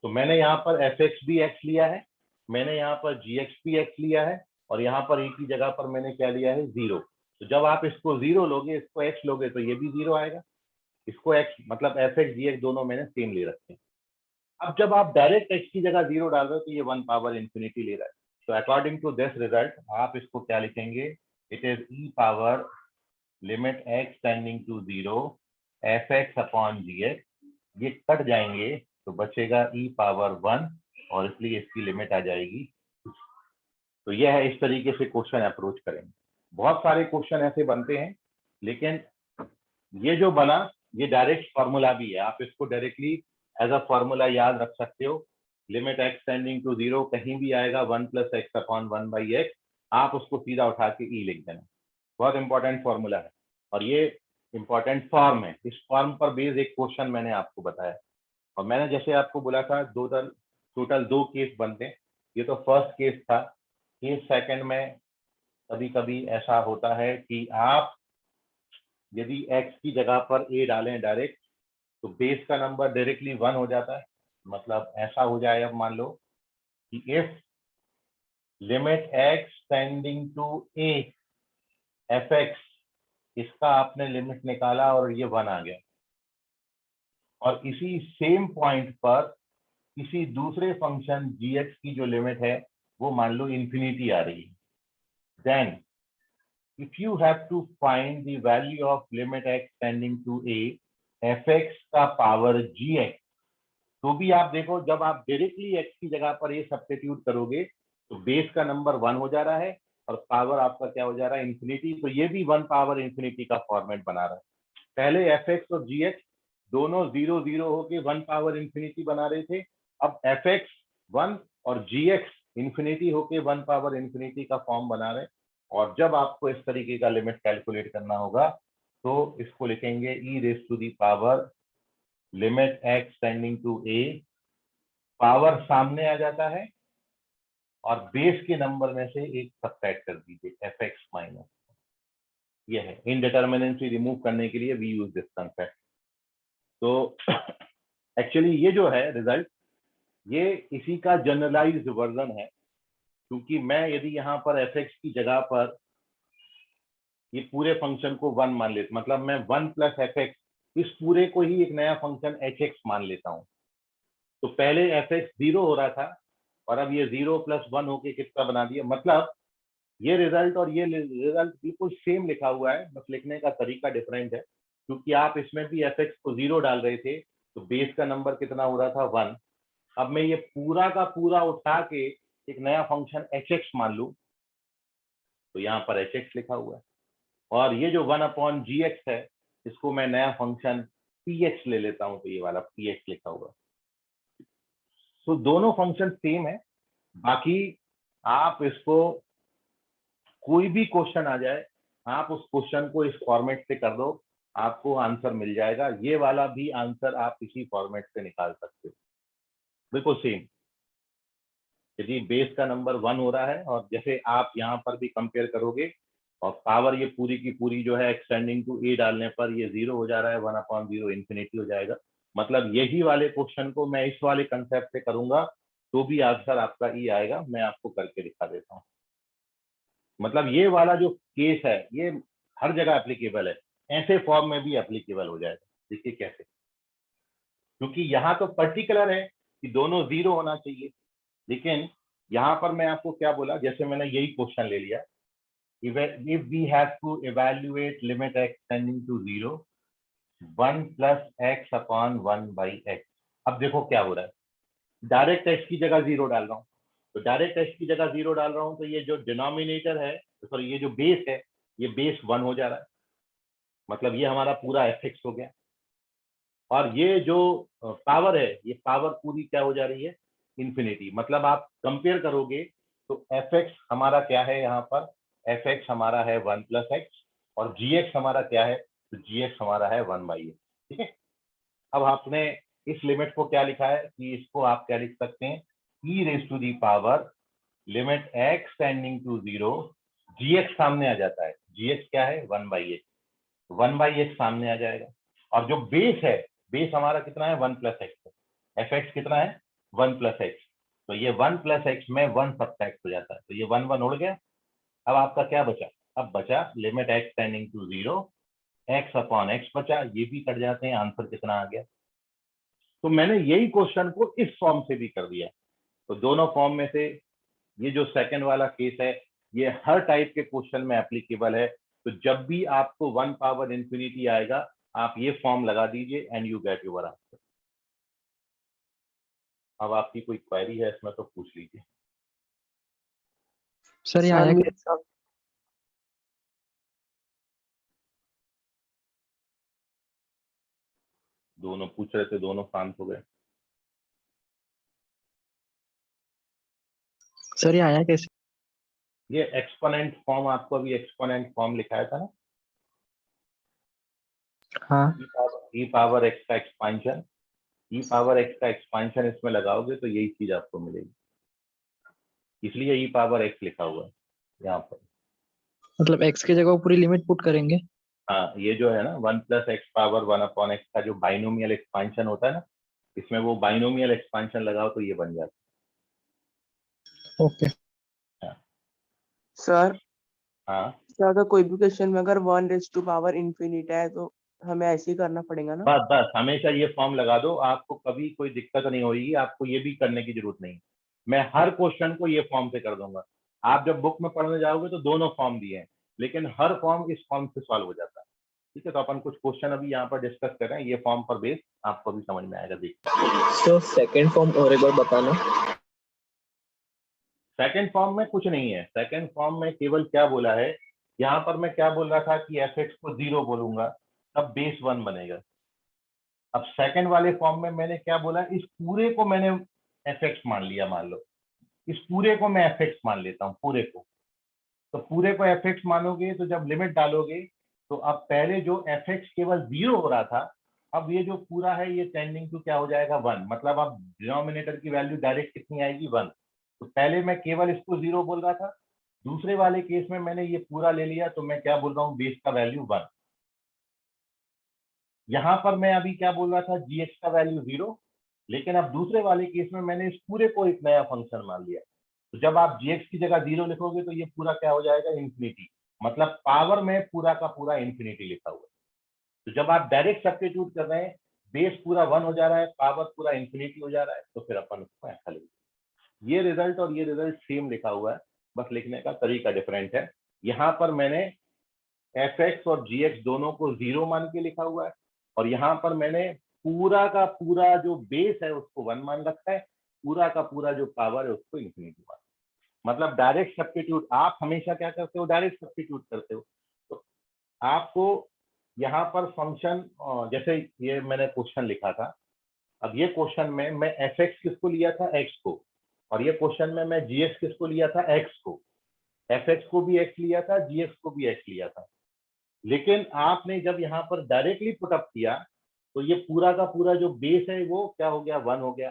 तो मैंने यहाँ पर एफ एक्स भी एक्स लिया है, मैंने यहाँ पर जी एक्स भी एक्स लिया है, और यहाँ पर एक ही जगह पर मैंने क्या लिया है, 0। तो जब आप इसको 0 लोगे, इसको एक्स लोगे, तो ये भी 0 आएगा। इसको एक्स मतलब एफ एक्स जी एक्स दोनों मैंने सेम ले रखे हैं। अब जब आप डायरेक्ट एक्स की जगह 0 डाल रहे हो तो ये 1 पावर इंफिनिटी ले रहा है। तो अकॉर्डिंग टू दिस रिजल्ट आप इसको क्या लिखेंगे, it is e power limit x tending to 0 f x upon g x. ये कट जाएंगे तो बचेगा ई पावर 1, और इसलिए इसकी लिमिट आ जाएगी। तो यह है, इस तरीके से क्वेश्चन अप्रोच करेंगे। बहुत सारे क्वेश्चन ऐसे बनते हैं, लेकिन ये जो बना ये डायरेक्ट फॉर्मूला भी है, आप इसको डायरेक्टली एज अ फॉर्मूला याद रख सकते हो। लिमिट एक्स टेंडिंग टू 0 कहीं भी आएगा 1 plus x upon 1 by x, आप उसको सीधा उठा के ई लिख देना। बहुत इंपॉर्टेंट फॉर्मूला है, और ये इंपॉर्टेंट फॉर्म है। इस फॉर्म पर बेस्ड एक क्वेश्चन मैंने आपको बताया, और मैंने जैसे आपको बोला था टोटल 2 केस बनते हैं। ये तो फर्स्ट केस था। केस सेकंड में कभी कभी ऐसा होता है कि आप यदि x की जगह पर a डालें डायरेक्ट, तो बेस का नंबर डायरेक्टली 1 हो जाता है। मतलब ऐसा हो जाए, अब मान लो कि if limit x tending to a f x, इसका आपने लिमिट निकाला और ये 1 आ गया, और इसी सेम पॉइंट पर किसी दूसरे फंक्शन gx की जो लिमिट है वो मान लो इंफिनिटी आ रही है, then if you have to find the value of limit x tending to a fx का पावर gx, तो भी आप देखो जब आप डायरेक्टली x की जगह पर ये सब्स्टिट्यूट करोगे तो बेस का नंबर 1 हो जा रहा है और पावर आपका क्या हो जा रहा है, इंफिनिटी। तो ये भी 1 पावर इंफिनिटी का फॉर्मेट बना रहा है। पहले fx और gx दोनों 0 0 होके 1 पावर इंफिनिटी बना रहे थे, अब fx 1 और gx इंफिनिटी होके 1 पावर इंफिनिटी का फॉर्म बना रहे हैं। और जब आपको इस तरीके का लिमिट कैलकुलेट करना होगा तो इसको लिखेंगे e raise to the power limit x tending to a, power सामने आ जाता है और बेस के नंबर में से एक सब्ट्रैक्ट कर दीजिए, एफ एक्स माइनस। ये है इनडिटर्मिनेंसी रिमूव करने के लिए वी यूज दिस कंसेप्ट। तो एक्चुअली ये जो है रिजल्ट, ये इसी का जनरलाइज्ड वर्जन है। क्योंकि मैं यदि यहाँ पर एफ एक्स की जगह पर ये पूरे फंक्शन को 1 मान लेता, मतलब मैं 1 प्लस एफ एक्स इस पूरे को ही एक नया फंक्शन एच एक्स मान लेता हूँ। तो पहले एफ एक्स 0 हो रहा था और अब ये 0 प्लस 1 होके कितना बना दिया। मतलब ये रिजल्ट और ये रिजल्ट बिल्कुल सेम लिखा हुआ है, बस लिखने का तरीका डिफरेंट है। क्योंकि आप इसमें भी एफ एक्स को 0 डाल रहे थे तो बेस का नंबर कितना हो रहा था, 1। अब मैं ये पूरा का पूरा उठा के एक नया फंक्शन एच एक्स मान लूं तो यहाँ पर एच एक्स लिखा हुआ है, और ये जो 1 अपॉन जी एक्स है इसको मैं नया फंक्शन पी एक्स ले लेता हूँ तो ये वाला पी एक्स लिखा हुआ है। तो दोनों फंक्शन सेम है। बाकी आप इसको कोई भी क्वेश्चन आ जाए, आप उस क्वेश्चन को इस फॉर्मेट से कर दो, आपको आंसर मिल जाएगा। ये वाला भी आंसर आप इसी फॉर्मेट से निकाल सकते हो, बिल्कुल सेम। यदि बेस का नंबर 1 हो रहा है और जैसे आप यहाँ पर भी कंपेयर करोगे और पावर ये पूरी की पूरी जो है एक्सटेंडिंग टू ए डालने पर ये 0 हो जा रहा है, 1 अपॉन 0 इंफिनिटी हो जाएगा। मतलब यही वाले क्वेश्चन को मैं इस वाले कंसेप्ट से करूंगा तो भी आंसर आपका ई आएगा। मैं आपको करके दिखा देता हूँ। मतलब ये वाला जो केस है ये हर जगह एप्लीकेबल है, ऐसे फॉर्म में भी एप्लीकेबल हो जाएगा। देखिए कैसे, क्योंकि यहाँ तो पर्टिकुलर है कि दोनों 0 होना चाहिए, लेकिन यहाँ पर मैं आपको क्या बोला, जैसे मैंने यही क्वेश्चन ले लिया, if we have to evaluate limit x tending to 0 1 plus x upon 1 by x। अब देखो क्या हो रहा है, डायरेक्ट x की जगह 0 डाल रहा हूँ, तो डायरेक्ट x की जगह 0 डाल रहा हूँ तो ये जो डिनोमिनेटर है, सॉरी ये जो बेस है, ये बेस 1 हो जा रहा है। मतलब ये हमारा पूरा fx हो गया, और ये जो पावर है ये पावर पूरी क्या हो जा रही है, इंफिनिटी। मतलब आप कंपेयर करोगे तो fx हमारा क्या है, यहाँ पर fx हमारा है 1 प्लस एक्स, और gx हमारा क्या है, तो gx हमारा है 1 बाई एक्स। ठीक है, अब आपने इस लिमिट को क्या लिखा है कि इसको आप क्या लिख सकते हैं, e raise to the power limit x tending to 0, gx सामने आ जाता है, gx क्या है 1 बाई एक्स, 1 बाई एक्स सामने आ जाएगा, और जो बेस है, बेस हमारा कितना है 1 + x, एफ एक्स कितना है 1 + x, तो ये 1 + x में 1 सब्ट्रैक्ट हो जाता है, तो ये 1 1 उड़ गया। अब आपका क्या बचा, अब बचा limit x tending to 0 x/x बचा, ये भी कट जाते हैं, आंसर कितना आ गया। तो मैंने यही क्वेश्चन को इस फॉर्म से भी कर दिया। तो दोनों फॉर्म में से ये जो सेकंड वाला केस है ये हर टाइप के क्वेश्चन में एप्लीकेबल है। तो जब भी आपको 1 पावर इंफिनिटी आएगा आप ये फॉर्म लगा दीजिए and you get your answer. अब आपकी कोई क्वेरी है इसमें तो पूछ लीजिए। सर ये सर आया मेरे कैसे? साथ दोनों पूछ रहे थे, दोनों शांत हो गए। सर ये आया कैसे? ये एक्सपोनेंट फॉर्म, आपको अभी एक्सपोनेंट फॉर्म लिखाया था ना, हाँ ई पावर एक्स का एक्सपांशन, ई पावर एक्स का एक्सपांशन इसमें लगाओगे तो यही चीज आपको मिलेगी, इसलिए ई पावर एक्स लिखा हुआ है यहाँ पर। मतलब x की जगह पूरी लिमिट पुट करेंगे। हाँ, ये जो है ना 1 + x⁻1/x का जो बाइनोमियल एक्सपांशन होता है ना, इसमें वो बाइनोमियल एक्सपांशन लगाओ तो ये बन जाता ओके। है। सर हाँ सर अगर कोई भी क्वेश्चन में अगर 1⁻∞ है तो हमें ऐसे ही करना पड़ेगा ना? बस बस हमेशा ये फॉर्म लगा दो, आपको कभी कोई दिक्कत नहीं होगी, आपको ये भी करने की जरूरत नहीं। मैं हर क्वेश्चन को ये फॉर्म से कर दूंगा। आप जब बुक में पढ़ने जाओगे तो दोनों फॉर्म दिए हैं, लेकिन हर फॉर्म इस फॉर्म से सॉल्व हो जाता है। ठीक है, तो अपन कुछ क्वेश्चन अभी यहाँ पर डिस्कस कर रहे हैं, ये फॉर्म पर बेस आपको भी समझ में आएगा। देखिए तो सेकंड फॉर्म और एक बार बताना। सेकंड फॉर्म में कुछ नहीं है, सेकंड फॉर्म में केवल क्या बोला है, यहाँ पर मैं क्या बोल रहा था कि एफ एक्स को 0 बोलूंगा तब बेस 1 बनेगा। अब सेकंड वाले फॉर्म में मैंने क्या बोला, इस पूरे को मैंने एफ एक्स मान लिया, मान लो इस पूरे को मैं एफ एक्स मान लेता हूँ, पूरे को। तो पूरे को एफ एक्स मानोगे तो जब लिमिट डालोगे तो अब पहले जो एफ एक्स केवल 0 हो रहा था, अब ये जो पूरा है ये टेंडिंग टू क्या हो जाएगा 1, मतलब अब डिनोमिनेटर की वैल्यू डायरेक्ट कितनी आएगी 1। तो पहले मैं केवल इसको 0 बोल रहा था, दूसरे वाले केस में मैंने ये पूरा ले लिया तो मैं क्या बोल रहा हूँ, बेस का वैल्यू 1। यहां पर मैं अभी क्या बोल रहा था, जी एक्स का वैल्यू 0, लेकिन अब दूसरे वाले केस में मैंने इस पूरे को एक नया फंक्शन मान लिया। तो जब आप जी एक्स की जगह 0 लिखोगे तो ये पूरा क्या हो जाएगा, इंफिनिटी, मतलब पावर में पूरा का पूरा इंफिनिटी लिखा हुआ है। तो जब आप डायरेक्ट सब्स्टिट्यूट कर रहे हैं, बेस पूरा 1 हो जा रहा है, पावर पूरा इंफिनिटी हो जा रहा है, तो फिर अपन उसको ऐसा लिखेंगे। ये रिजल्ट और ये रिजल्ट सेम लिखा हुआ है, बस लिखने का तरीका डिफरेंट है। यहाँ पर मैंने एफ एक्स और जी एक्स दोनों को 0 मान के लिखा हुआ है, और यहाँ पर मैंने पूरा का पूरा जो बेस है उसको 1 मान रखा है, पूरा का पूरा जो पावर है उसको इंफिनिटी मान। मतलब डायरेक्ट सब्स्टिट्यूट, आप हमेशा क्या करते हो, डायरेक्ट सब्स्टिट्यूट करते हो। तो आपको यहाँ पर फंक्शन, जैसे ये मैंने क्वेश्चन लिखा था, अब ये क्वेश्चन में मैं एफ एक्स किसको लिया था, एक्स को, और ये क्वेश्चन में मैं जी एक्स किसको लिया था, एक्स को। एफ एक्स को भी एक्स लिया था, जी एक्स को भी एक्स लिया था, लेकिन आपने जब यहाँ पर डायरेक्टली पुटअप किया तो ये पूरा का पूरा जो बेस है वो क्या हो गया, 1 हो गया।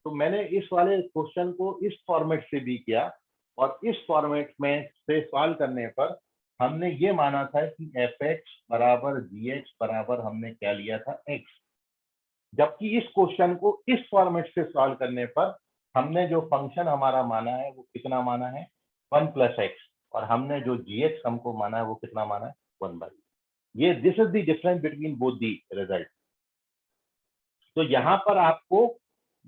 तो मैंने इस वाले क्वेश्चन को इस फॉर्मेट से भी किया, और इस फॉर्मेट में से सॉल्व करने पर हमने ये माना था कि एफ एक्स बराबर जी एक्स बराबर हमने क्या लिया था, एक्स। जबकि इस क्वेश्चन को इस फॉर्मेट से सॉल्व करने पर हमने जो फंक्शन हमारा माना है वो कितना माना है, 1 + x, और हमने जो जी एक्स हमको माना है वो कितना माना है, 1/। ये this is the difference between both the result. तो यहाँ पर आपको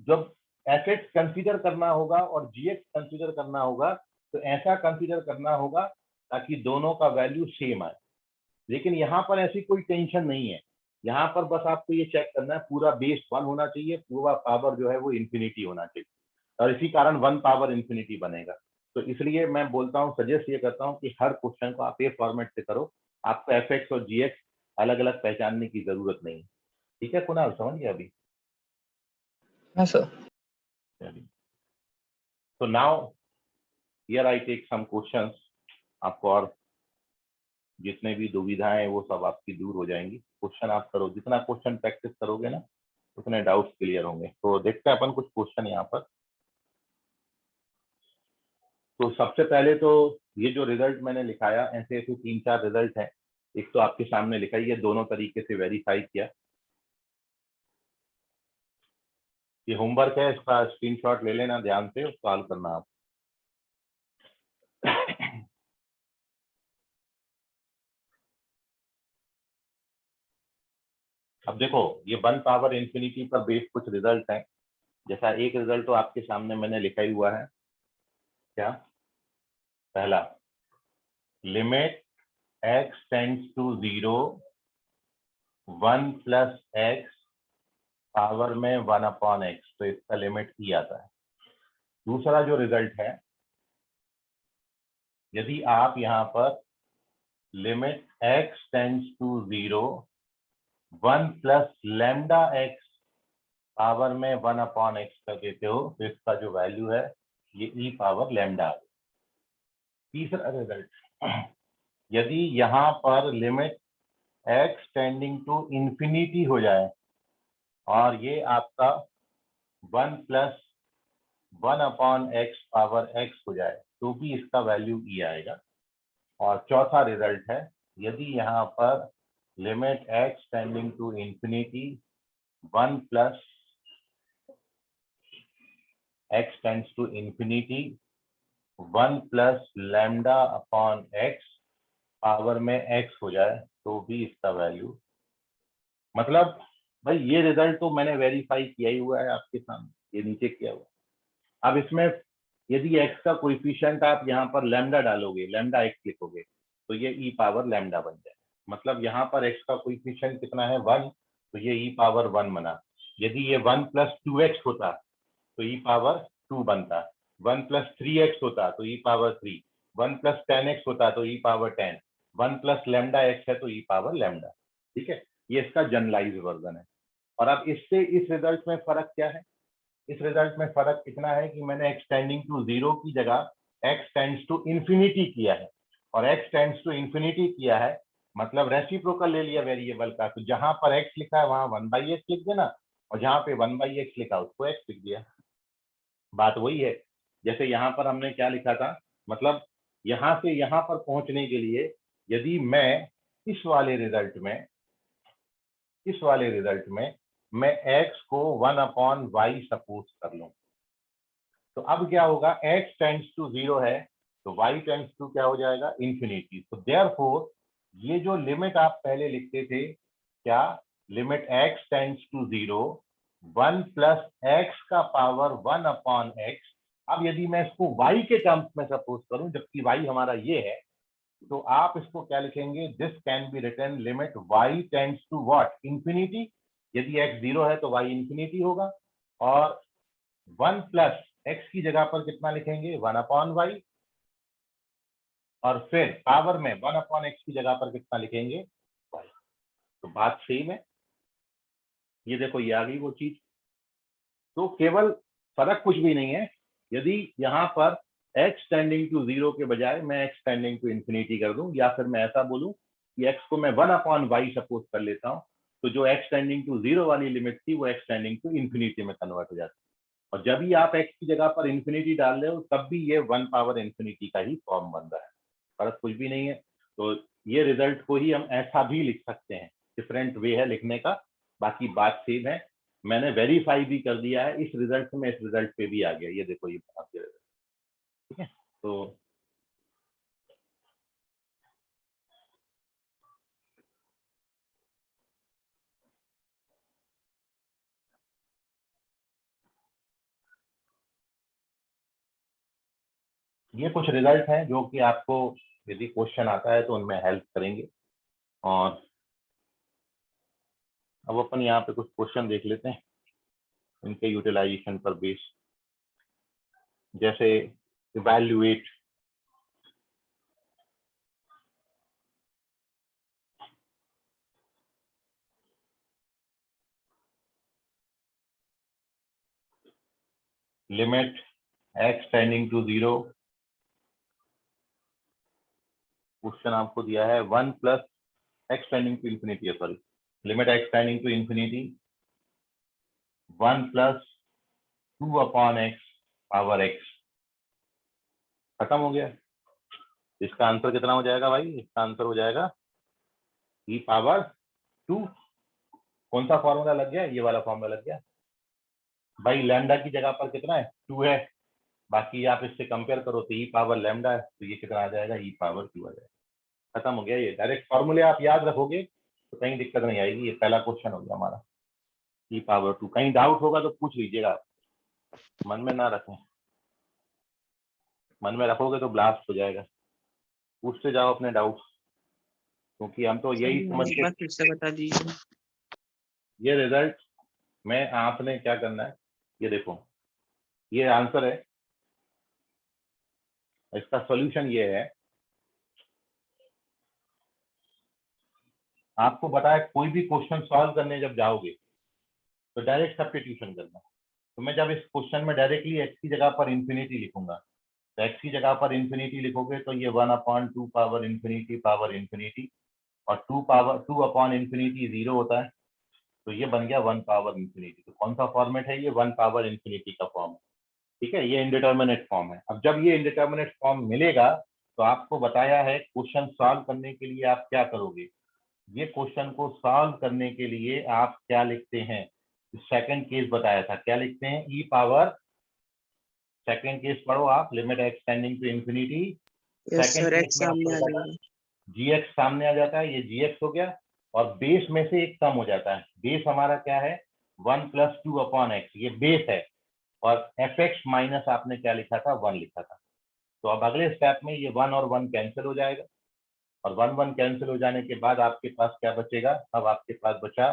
जब एफ एक्स कंसिडर करना होगा और जी एक्स कंसिडर करना होगा तो ऐसा कंसिडर करना होगा ताकि दोनों का वैल्यू सेम आए, लेकिन यहाँ पर ऐसी कोई टेंशन नहीं है। यहाँ पर बस आपको ये चेक करना है पूरा बेस 1 होना चाहिए, पूरा पावर जो है वो इंफिनिटी होना चाहिए, और इसी कारण 1 पावर इंफिनिटी बनेगा। तो इसलिए मैं बोलता हूँ, सजेस्ट ये करता हूँ कि हर क्वेश्चन को आप ये फॉर्मेट से करो, आपको एफ एक्स और जी एक्स अलग अलग पहचानने की जरूरत नहीं है। ठीक है कुणाल, समझ गया अभी? हाँ सर। तो now here I take some questions, आपको और जितने भी दुविधाएं हैं वो सब आपकी दूर हो जाएंगी। क्वेश्चन आप करो, जितना क्वेश्चन प्रैक्टिस करोगे ना उतने डाउट्स क्लियर होंगे। तो देखते हैं अपन कुछ क्वेश्चन यहाँ पर। तो सबसे पहले तो ये जो रिजल्ट मैंने लिखाया, ऐसे ऐसे 3-4 रिजल्ट हैं। एक तो आपके सामने लिखा, ये दोनों तरीके से वेरीफाई किया। ये होमवर्क है, इसका स्क्रीनशॉट ले लेना, ध्यान से सॉल्व करना आप। अब देखो ये 1 पावर इंफिनिटी पर बेस्ड कुछ रिजल्ट हैं। जैसा एक रिजल्ट तो आपके सामने मैंने लिखा ही हुआ है, क्या? पहला, limit x tends to 0 1 plus x power में 1/x, तो इसका लिमिट ही आता है। दूसरा जो रिजल्ट है, यदि आप यहाँ पर limit x tends to 0 1 plus lambda x power में 1/x कर देते हो, तो इसका जो वैल्यू है ये e पावर लैम्डा। तीसरा रिजल्ट, यदि यहाँ पर limit x tending to infinity हो जाए और ये आपका 1 प्लस 1/x पावर x हो जाए, तो भी इसका वैल्यू e आएगा। और चौथा रिजल्ट है, यदि यहाँ पर limit x tending to infinity 1 plus x tends to infinity 1 plus lambda upon x power में x हो जाए, तो भी इसका वैल्यू, मतलब भाई ये रिजल्ट तो मैंने वेरीफाई किया ही हुआ है आपके सामने, ये नीचे किया हुआ। अब इसमें यदि x का कोएफिशिएंट आप यहाँ पर लैम्डा डालोगे, लैम्डा x लिखोगे, तो ये e पावर लैम्डा बन जाए। मतलब यहाँ पर x का कोएफिशिएंट कितना है? 1, तो ये e पावर 1 बना। यदि ये 1 प्लस 2x होता तो e पावर 2 बनता। 1 प्लस 3x होता तो e पावर 3। 1 प्लस 10x होता तो e power 10। 1 plus lambda x है तो e पावर लैम्डा। ठीक है, ये इसका जनरलाइज वर्जन है। और अब इससे इस रिजल्ट में फर्क क्या है? इस रिजल्ट में फर्क इतना है कि मैंने x टेंडिंग टू 0 की जगह x टेंड्स टू इंफिनिटी किया है। और x टेंड्स टू इंफिनिटी किया है मतलब रेसिप्रोकल ले लिया वेरिएबल का, तो जहां पर x लिखा है वहां 1/x लिख देना, और जहां पे 1/x लिखा उसको x लिख दिया। बात वही है जैसे यहाँ पर हमने क्या लिखा था, मतलब यहाँ से यहाँ पर पहुंचने के लिए यदि मैं इस वाले रिजल्ट में मैं x को 1/y सपोज कर लूं, तो अब क्या होगा? x टेंड्स टू 0 है तो y टेंड्स टू क्या हो जाएगा? इंफिनिटी। तो देयरफॉर ये जो लिमिट आप पहले लिखते थे, क्या? Limit x tends to 0 1 plus x का पावर 1/x। अब यदि मैं इसको y के टर्म्स में सपोज करूं, जबकि y हमारा ये है, तो आप इसको क्या लिखेंगे? This can be written limit y tends to what? Infinity. यदि x 0 है तो y इंफिनिटी होगा, और 1 प्लस x की जगह पर कितना लिखेंगे? 1/y, और फिर पावर में 1/x की जगह पर कितना लिखेंगे? y। तो बात सेम है। ये देखो ये आ गई वो चीज। तो केवल फर्क कुछ भी नहीं है, यदि यहाँ पर x टेंडिंग टू 0 के बजाय मैं x टेंडिंग टू इंफिनिटी कर दूं, या फिर मैं ऐसा बोलूं कि x को मैं 1/y सपोज कर लेता हूं, तो जो x टेंडिंग टू 0 वाली लिमिट थी वो x टेंडिंग टू इंफिनिटी में कन्वर्ट हो जाती है। और जब भी आप x की जगह पर इंफिनिटी डाल रहे हो, तब भी ये 1 पावर इंफिनिटी का ही फॉर्म बन रहा है, फर्क कुछ भी नहीं है। तो ये रिजल्ट को ही हम ऐसा भी लिख सकते हैं, डिफरेंट वे है लिखने का, बाकी बात सेम है। मैंने वेरीफाई भी कर दिया है, इस रिजल्ट में इस रिजल्ट पे भी आ गया। ये देखो ये आ गया। ठीक है, तो ये कुछ रिजल्ट हैं जो कि आपको यदि क्वेश्चन आता है तो उनमें हेल्प करेंगे। और अब अपन यहाँ पे कुछ क्वेश्चन देख लेते हैं इनके यूटिलाइजेशन पर बेस, जैसे evaluate limit x tending to 0। Question आपको दिया है 1 plus x tending to infinity है, sorry, limit x tending to infinity 1 plus 2/x power x। खत्म हो गया। इसका आंसर कितना हो जाएगा भाई? इसका आंसर हो जाएगा e पावर 2। कौन सा फॉर्मूला लग गया? ये वाला फॉर्मूला लग गया। भाई लैम्डा की जगह पर कितना है 2 है, बाकी आप इससे कंपेयर करो तो ई पावर लैम्डा है, तो ये कितना आ जाएगा ई पावर 2 आ जाएगा। खत्म हो गया, ये डायरेक्ट फॉर्मूले आप याद रखोगे तो कहीं दिक्कत नहीं आएगी। ये पहला क्वेश्चन हो गया हमारा ई पावर 2। कहीं डाउट होगा तो पूछ लीजिएगा, मन में ना रखें, मन में रखोगे तो ब्लास्ट हो जाएगा। पूछते जाओ अपने डाउट्स, क्योंकि हम तो यही समझ एक के बार फिर से बता दीजिए। ये रिजल्ट में आपने क्या करना है, ये देखो ये आंसर है, इसका सॉल्यूशन ये है। आपको बताया कोई भी क्वेश्चन सॉल्व करने जब जाओगे तो डायरेक्ट सब्स्टिट्यूशन करना। तो मैं जब इस क्वेश्चन में डायरेक्टली एक्स की जगह पर इंफिनिटी लिखूंगा, तो एक्स की जगह पर इंफिनिटी लिखोगे तो ये 1/2 पावर इंफिनिटी और 2 अपॉन इंफिनिटी 0 होता है, तो ये बन गया 1 पावर इंफिनिटी। तो कौन सा फॉर्मेट है ये, 1 पावर इंफिनिटी का फॉर्म है। ठीक है, ये इनडिटर्मिनेट फॉर्म है। अब जब ये इनडिटर्मिनेट फॉर्म मिलेगा तो आपको बताया है क्वेश्चन सॉल्व करने के लिए आप क्या करोगे। ये क्वेश्चन को सॉल्व करने के लिए आप क्या लिखते हैं, सेकंड केस बताया था, क्या लिखते हैं ई पावर, सेकंड केस पढ़ो आप, limit x tending to infinity. Yes second sir, case x में आपको सामने आ बताया जाएगा। जी एक्स सामने आ जाता है, ये जी एक्स हो गया, और बेस में से एक कम हो जाता है। बेस हमारा क्या है 1 + 2 अपॉन एक्स, ये बेस है, और एफ एक्स माइनस आपने क्या लिखा था 1 लिखा था। तो अब अगले स्टेप में ये 1 और 1 कैंसिल हो जाएगा, और 1 1 कैंसिल हो जाने के बाद आपके पास क्या बचेगा, अब आपके पास बचा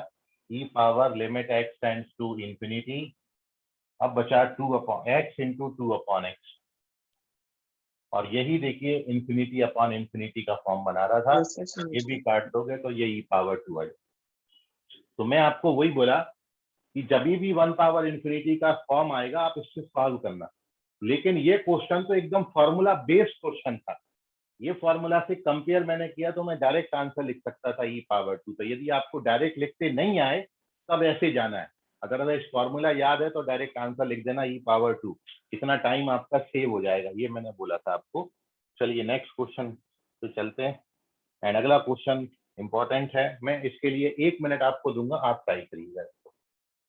e power limit x tends to infinity, अब बचा 2 upon x into 2 upon x, और यही देखिए इंफिनिटी अपॉन इंफिनिटी का फॉर्म बना रहा था। यस सर, समझ ये भी गया। काट दोगे तो ये ई पावर 2 आ जाएगा। तो मैं आपको वही बोला कि जब भी 1 पावर इंफिनिटी का फॉर्म आएगा आप इससे सॉल्व करना, लेकिन ये क्वेश्चन तो एकदम फॉर्मूला बेस्ड क्वेश्चन था। ये फॉर्मूला से कंपेयर मैंने किया तो मैं डायरेक्ट आंसर लिख सकता था ई पावर 2। तो यदि आपको डायरेक्ट लिखते नहीं आए तब ऐसे जाना है, अदरवाइज फॉर्मूला याद है तो डायरेक्ट आंसर लिख देना ई पावर 2, कितना टाइम आपका सेव हो जाएगा, ये मैंने बोला था आपको। चलिए नेक्स्ट क्वेश्चन पे चलते हैं, एंड अगला क्वेश्चन इंपॉर्टेंट है, मैं इसके लिए 1 मिनट आपको दूंगा, आप ट्राई करिएगा इसको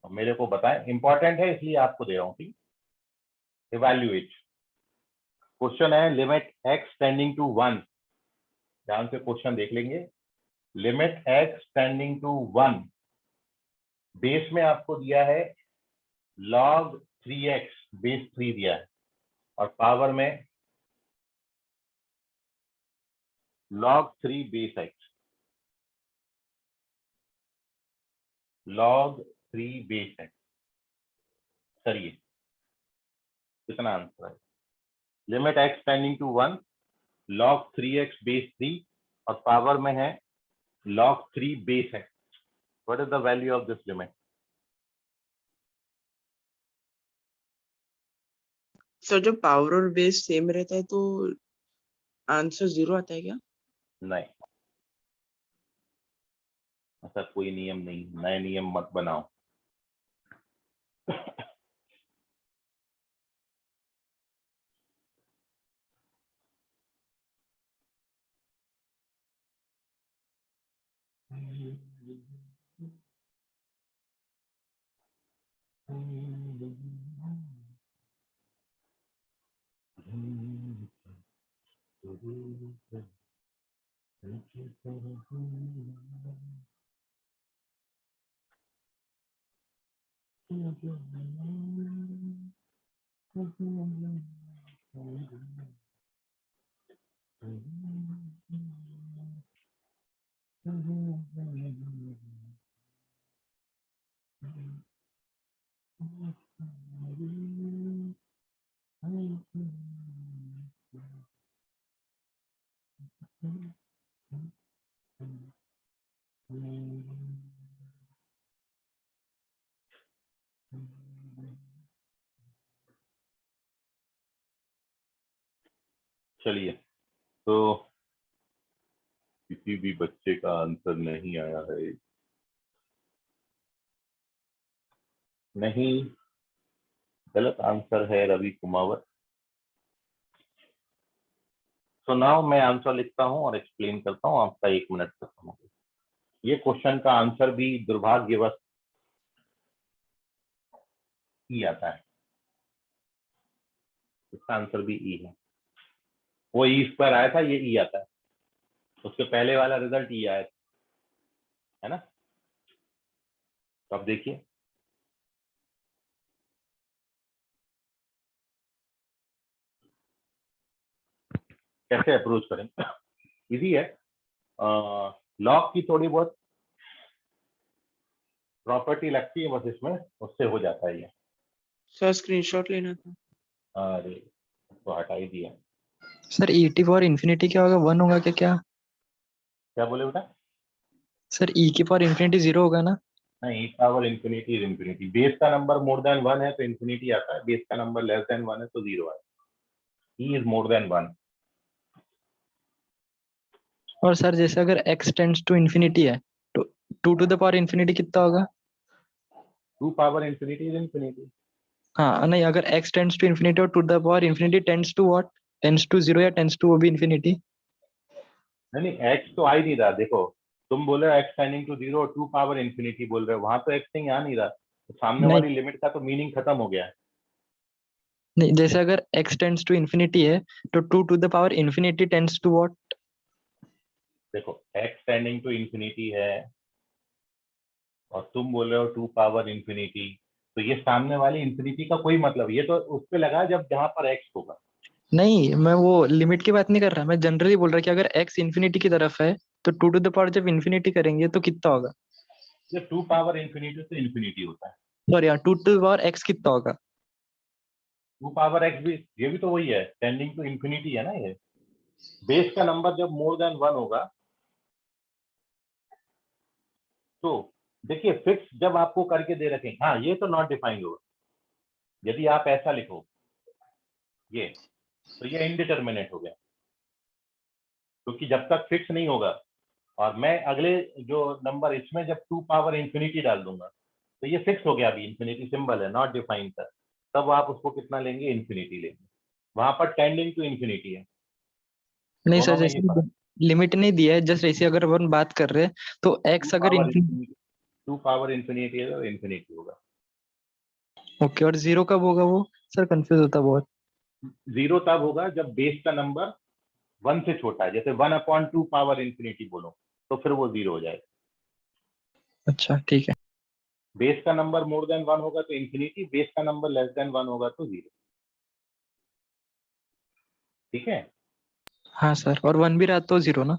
और मेरे को बताएं। इंपॉर्टेंट है इसलिए आपको दे रहा हूँ, ठीक। इवैल्यूएट क्वेश्चन है, लिमिट एक्स टेंडिंग टू 1, ध्यान से क्वेश्चन देख लेंगे। Limit x tending to 1, base में आपको दिया है log 3x, बेस 3 दिया है, और पावर में log 3 base x, log 3 base x। Sir ये कितना आंसर है, limit x tending to 1, log 3x base 3, और पावर में है log 3 base x। What is the value of this limit? Sir जो पावर और बेस सेम रहता है तो आंसर 0 आता है क्या? नहीं, ऐसा कोई नियम नहीं, नए नियम मत बनाओ। चलिए, तो किसी भी बच्चे का आंसर नहीं आया है, नहीं, गलत आंसर है रवि कुमावत। सो नाउ मैं आंसर लिखता हूं और एक्सप्लेन करता हूं, आपका 1 मिनट खत्म हो गया। ये क्वेश्चन का आंसर भी दुर्भाग्यवश ई आता है, इसका आंसर भी ई है। वो ई स्क्वायर आया था, ये ई आता है, उसके पहले वाला रिजल्ट ई आया था, है ना। तो अब देखिए कैसे अप्रोच करें। इजी है, लॉग की थोड़ी बहुत प्रॉपर्टी लगती है बस, इसमें उससे हो जाता है ये। सर स्क्रीनशॉट लेना था। अरे तो हटा ही दिया। सर ई फॉर इन्फिनिटी क्या होगा, 1 होगा क्या? क्या क्या बोले बेटा? सर ई की पावर इन्फिनिटी 0 होगा ना? नहीं, power infinity is infinity. Base का नंबर मोर देन 1 है तो इन्फिनिटी आता है, बेस का नंबर लेस देन 1 है तो 0 आता है। E is more than 1। और सर जैसे अगर x टेंड्स टू इन्फिनिटी है तो 2 टू द पावर इन्फिनिटी कितना होगा? 2 पावर इन्फिनिटी इज इन्फिनिटी। हाँ नहीं, अगर x टेंड्स टू इन्फिनिटी और 2 to the power infinity tends to what, tends to 0 या टेंड्स टू वो भी इन्फिनिटी? नहीं, एक्स तो आ ही नहीं रहा। देखो तुम बोले एक्स टेंडिंग टू 0 और 2 पावर इन्फिनिटी बोल रहे हो, वहां तो एक्स नहीं आ नहीं रहा, तो सामने नहीं वाली लिमिट का तो मीनिंग खत्म हो गया है। नहीं, जैसे अगर x टेंड्स टू इन्फिनिटी है तो 2 to the power infinity tends to what? देखो एक्स टेंडिंग टू इन्फिनिटी है और तुम बोल रहे हो 2 पावर इन्फिनिटी, तो ये सामने वाली इन्फिनिटी का कोई मतलब, ये तो उस पे लगा जब जहां पर एक्स होगा। नहीं, मैं वो लिमिट की बात नहीं कर रहा, मैं जनरली बोल रहा कि अगर x इन्फिनिटी की तरफ है तो 2 टू द पावर जब इन्फिनिटी करेंगे तो कितना होगा? ये 2 पावर इन्फिनिटी तो इन्फिनिटी होता है। सॉरी यार, 2 टू द पावर x कितना होगा? 2 पावर एक्स भी, ये भी तो वही है, टेंडिंग टू इन्फिनिटी है ना ये। बेस का नंबर जब मोर देन 1 होगा तो देखिए फिक्स जब आपको करके दे रखें, हाँ ये तो नॉट डिफाइंड होगा। यदि आप ऐसा लिखो ये, तो ये इनडिटर्मिनेट हो गया, क्योंकि जब तक फिक्स नहीं होगा, और मैं अगले जो नंबर इसमें जब 2 पावर इन्फिनिटी डाल दूंगा तो ये फिक्स हो गया, अभी इन्फिनिटी सिंबल है, नॉट डिफाइंड था, तब आप उसको कितना लेंगे, इन्फिनिटी लेंगे। वहां पर टेंडिंग टू इन्फिनिटी है, नहीं सर, दोनों में ये जैसे फर्क। लिमिट नहीं दिया है, जस्ट ऐसे अगर अपन बात कर रहे हैं तो 2 x अगर पावर इन्फिनिटी, 2 पावर इन्फिनिटी है तो इन्फिनिटी होगा। ओके, और 0 कब होगा वो? सर कंफ्यूज होता बहुत। 0 तब होगा जब बेस का नंबर 1 से छोटा है, जैसे 1/2 पावर इन्फिनिटी बोलो तो फिर वो 0 हो जाएगा। अच्छा ठीक है। बेस का नंबर मोर देन 1 होगा तो इन्फिनिटी, बेस का नंबर लेस देन 1 होगा तो 0। ठीक है। हाँ सर, और 1 भी रहा तो 0 ना?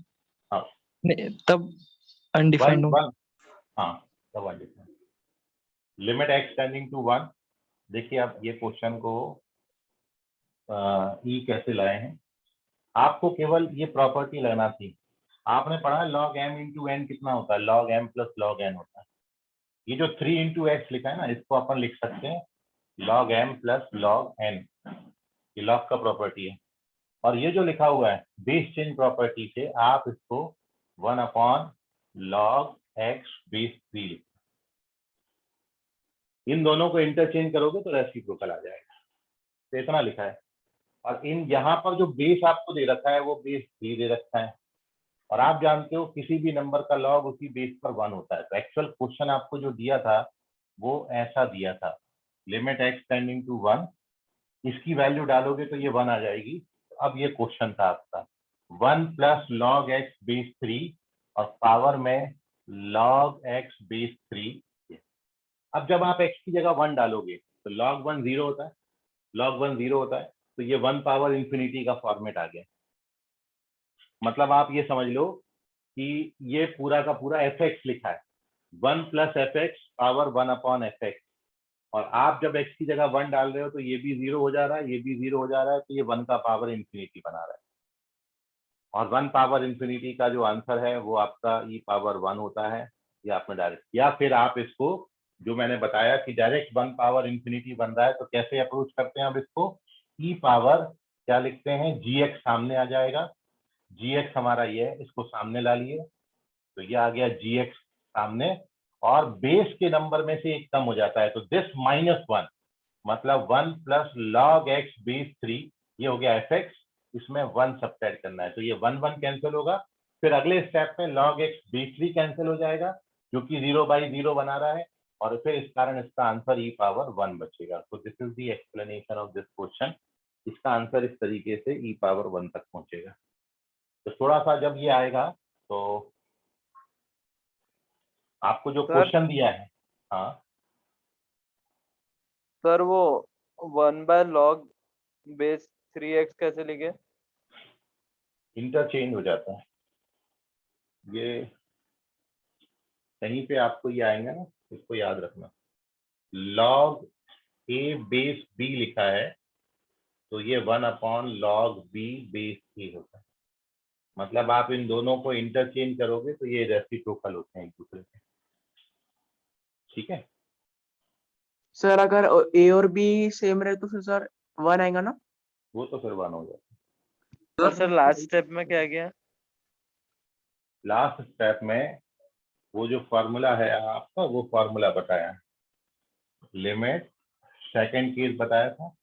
हाँ नहीं तब 1 अनडिफाइंड हो। 1, हाँ तब undefined. Limit x tending to 1। देखिए आप ये क्वेश्चन को ई कैसे लाए हैं, आपको केवल ये प्रॉपर्टी लगाना थी। आपने पढ़ा log m इंटू एन कितना होता है, log m plus log n होता है। ये जो 3 इंटू एक्स लिखा है ना, इसको अपन लिख सकते हैं log m plus log n, ये log का प्रॉपर्टी है। और ये जो लिखा हुआ है बेस चेंज प्रॉपर्टी से, आप इसको 1/log x बेस 3 लिखते हैं। इन दोनों को इंटरचेंज करोगे तो रेसिप्रोकल आ जाएगा, तो इतना लिखा है। और इन यहाँ पर जो बेस आपको दे रखा है वो बेस 3 दे रखा है, और आप जानते हो किसी भी नंबर का लॉग उसी बेस पर 1 होता है। तो एक्चुअल क्वेश्चन आपको जो दिया था वो ऐसा दिया था, लिमिट एक्स टेंडिंग टू 1, इसकी वैल्यू डालोगे तो ये 1 आ जाएगी। तो अब ये क्वेश्चन था आपका 1 प्लस लॉग एक्स बेस 3 और पावर में लॉग एक्स बेस 3। अब जब आप x की जगह 1 डालोगे तो log 1 0 होता है, log 1 0 होता है, तो ये 1 पावर इन्फिनिटी का फॉर्मेट आ गया। मतलब आप ये समझ लो कि ये पूरा का पूरा fx लिखा है, 1 प्लस fx पावर 1/fx, और आप जब x की जगह 1 डाल रहे हो तो ये भी 0 हो जा रहा है, ये भी 0 हो जा रहा है, तो ये 1 का पावर इन्फिनिटी बना रहा है। और 1 पावर इन्फिनिटी का जो आंसर है वो आपका e पावर 1 होता है। ये आपने डायरेक्ट, या फिर आप इसको जो मैंने बताया कि डायरेक्ट 1 पावर इन्फिनिटी बन रहा है, तो कैसे अप्रोच करते हैं अब इसको, e पावर क्या लिखते हैं, gx सामने आ जाएगा, gx हमारा ये है, इसको सामने ला लिए तो ये आ गया gx सामने, और बेस के नंबर में से एक कम हो जाता है तो दिस -1, मतलब 1 प्लस लॉग एक्स बेस 3, ये हो गया fx, इसमें 1 सब्ट्रैक्ट करना है तो ये 1 1 कैंसिल होगा। फिर अगले स्टेप में log x बेस 3 कैंसिल हो जाएगा जो कि 0/0 बना रहा है, और फिर इस कारण इसका आंसर e पावर 1 बचेगा। तो this is the explanation of this question. इसका आंसर इस तरीके से e पावर 1 तक पहुंचेगा। तो थोड़ा सा जब ये आएगा तो आपको जो सर क्वेश्चन दिया है, हाँ सर वो 1/log बेस 3x कैसे लिखे? इंटरचेंज हो जाता है। ये कहीं पे आपको ये आएगा ना, इसको याद रखना। log a बेस b लिखा है तो ये 1/log b बेस a होता है। मतलब आप इन दोनों को इंटरचेंज करोगे तो ये रेसिप्रोकल होते हैं एक दूसरे के। ठीक है, सर अगर ए और बी सेम रहे तो फिर सर 1 आएगा ना? वो तो फिर 1 हो जाता है। और सर लास्ट स्टेप में क्या किया? लास्ट स्टेप में वो जो फॉर्मूला है आपका, वो फॉर्मूला बताया, लिमिट, सेकंड केस बताया था,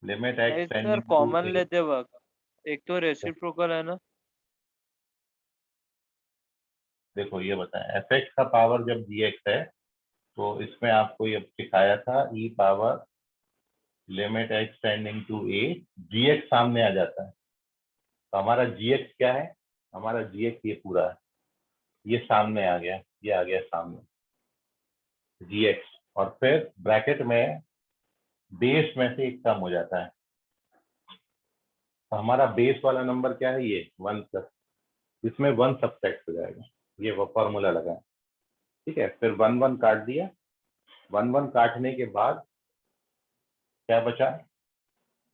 लिमिट नहीं x sir, tending to common a. लेते वक्त एक तो रेसिप्रोकल है ना। देखो ये बताया, एफ एक्स का पावर जब जी एक्स है तो इसमें आपको ये सिखाया था e power limit x tending to a, g x सामने आ जाता है। तो हमारा जी एक्स क्या है, हमारा जी एक्स ये पूरा है, ये सामने आ गया, ये आ गया सामने जी एक्स, और फिर ब्रैकेट में बेस में से एक कम हो जाता है। तो हमारा बेस वाला नंबर क्या है, ये 1 प्लस, इसमें 1 सब्ट्रैक्ट हो जाएगा, ये वो फॉर्मूला लगा है। ठीक है, फिर 1 1 काट दिया, 1 1 काटने के बाद क्या बचा,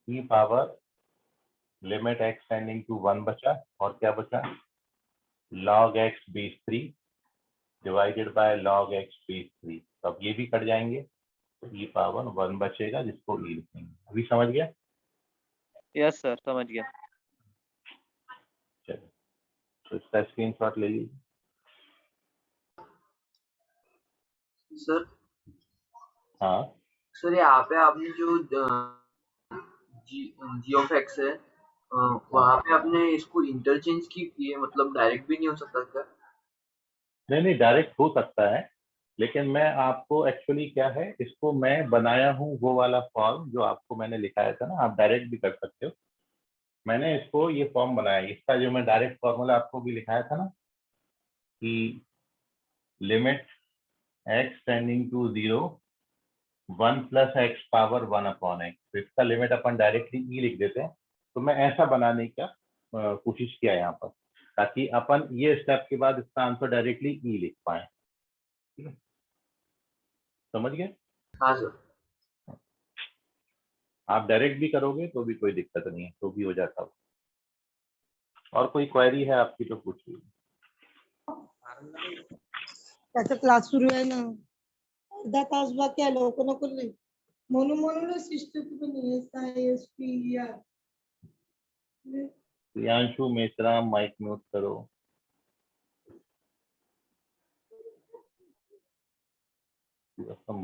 e power limit x tending to 1 बचा, और क्या बचा, log x base 3 divided by log x base 3। तो अब ये भी कट जाएंगे तो ई पावर 1 बचेगा, जिसको ई लिखेंगे। अभी समझ गया? यस सर, समझ गया। चलिए, तो इसका स्क्रीनशॉट ले लीजिए। सर हाँ सर यहाँ पे आपने जो जी ऑफ एक्स है वहाँ पे आपने इसको इंटरचेंज की है, मतलब डायरेक्ट भी नहीं हो सकता क्या? नहीं, डायरेक्ट हो सकता है, लेकिन मैं आपको एक्चुअली क्या है, इसको मैं बनाया हूँ वो वाला फॉर्म जो आपको मैंने लिखाया था ना, आप डायरेक्ट भी कर सकते हो। मैंने इसको ये फॉर्म बनाया, इसका जो मैं डायरेक्ट फॉर्मूला आपको भी लिखाया था ना, कि limit x tending to 0 1 plus x power 1/x, तो इसका लिमिट अपन डायरेक्टली ई लिख देते हैं। तो मैं ऐसा बनाने का कोशिश किया यहाँ पर, ताकि अपन ये स्टेप के बाद इसका आंसर डायरेक्टली ई लिख पाए। ठीक है, समझ गए? हाँ सर। आप डायरेक्ट भी करोगे तो भी कोई दिक्कत नहीं है, तो भी हो जाता हो। और कोई क्वेरी है आपकी तो पूछिए। त्याचा क्लास सुरू आहे ना, अर्धा तास बाकी आहे, नको नको नाही म्हणूनच सिस्टर तुम्ही ISP या प्रियांशु मेश्राम, माइक म्यूट करो।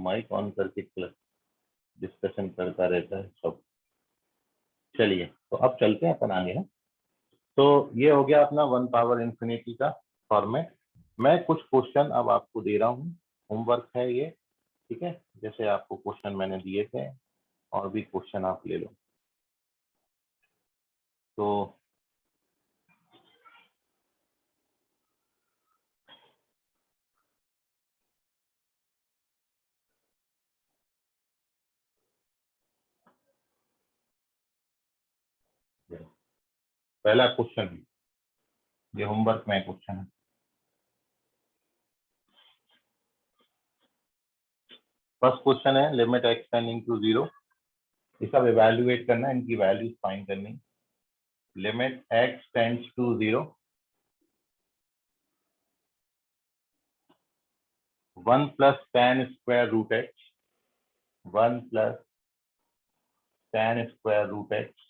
माइक ऑन करके डिस्कशन करता रहता है सब। चलिए, तो अब चलते हैं अपन आगे। हैं तो ये हो गया अपना 1 पावर इंफिनिटी का फॉर्मेट। मैं कुछ क्वेश्चन अब आपको दे रहा हूँ, होमवर्क है ये। ठीक है, जैसे आपको क्वेश्चन मैंने दिए थे, और भी क्वेश्चन आप ले लो। तो पहला क्वेश्चन है, ये होमवर्क में क्वेश्चन है। फर्स्ट क्वेश्चन है, लिमिट एक्स टेंडिंग टू 0, इसका इवैल्यूएट करना है, इनकी वैल्यूज फाइंड करनी। Limit x tends to 0 1 plus tan square root x, 1 plus tan square root x,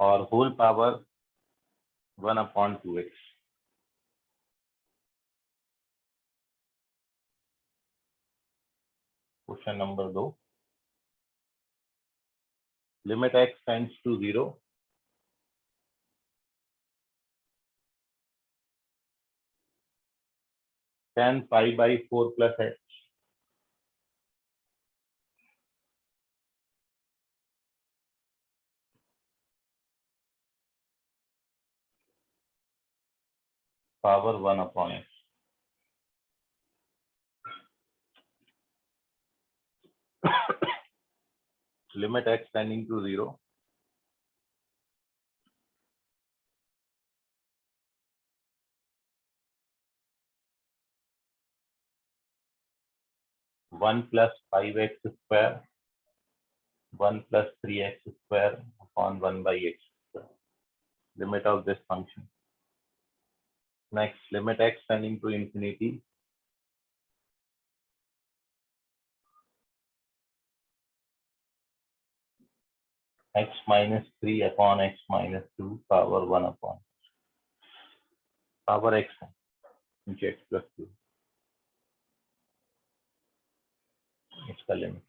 और whole power 1/2x। Question number 2, limit x tends to 0 tan pi by 4 plus x, power 1/x. Limit x tending to 0. One plus 5x square, 1 plus 3x square upon 1 by x square. Limit of this function. Next, limit x tending to infinity. X minus 3 upon x minus 2 power 1 upon power x into x plus 2. इसका limit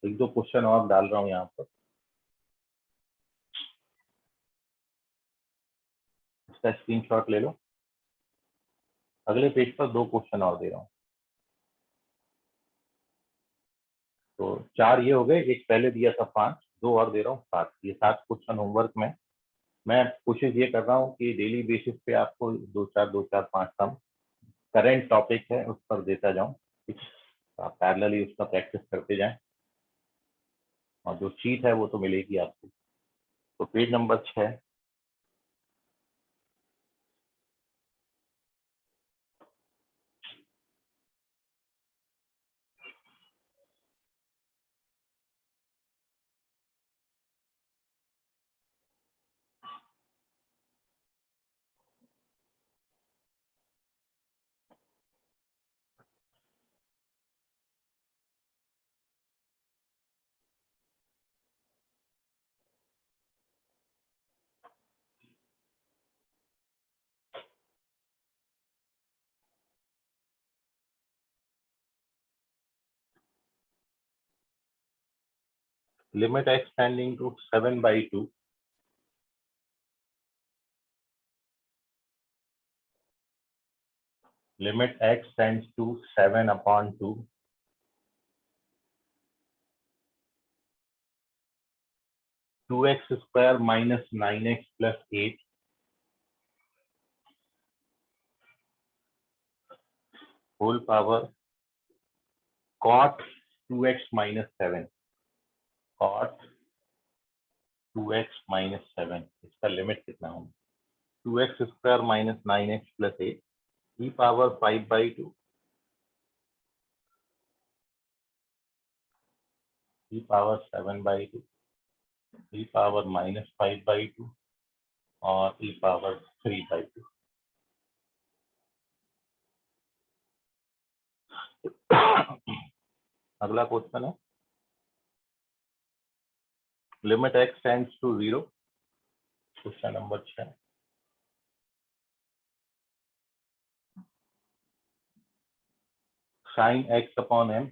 एक दो question और डाल रहा हूँ यहाँ पर. इसका स्क्रीनशॉट ले लो. अगले पेज पर दो क्वेश्चन और दे रहा हूँ. तो 4 ये हो गए. एक पहले दिया था 5, दो और दे रहा हूँ 7. ये 7 क्वेश्चन होमवर्क में मैं कोशिश ये कर रहा हूँ कि डेली बेसिस पे आपको 2-4 सम करेंट टॉपिक है उस पर देता जाऊँ. आप पैरेलली उसका प्रैक्टिस करते जाएं और जो चीट है वो तो मिलेगी आपको. तो page number 6. Limit x tending to 7/2. Limit x tends to 7/2. 2x square minus 9x plus 8. Whole power cot 2x minus 7. Cot 2x minus 7. इसका लिमिट कितना होगा? 2x square minus 9x plus 8. E power 5/2. E power 7/2. E power minus 5/2 और E power 3/2. अगला question है limit x tends to 0. Question number 6. sin x upon m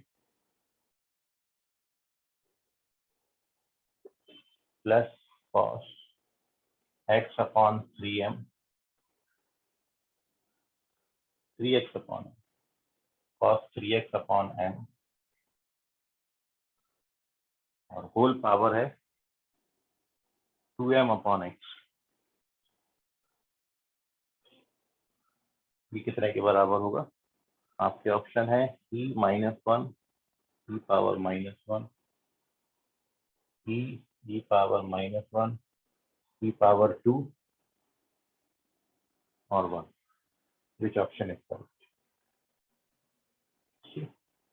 plus cos x upon 3m 3x upon m cos 3x upon m और whole power है 2m upon x. ये कितने के बराबर होगा? आपके ऑप्शन है e minus 1, e power minus 1, e power minus 1, e power 2 और 1. Which option is correct?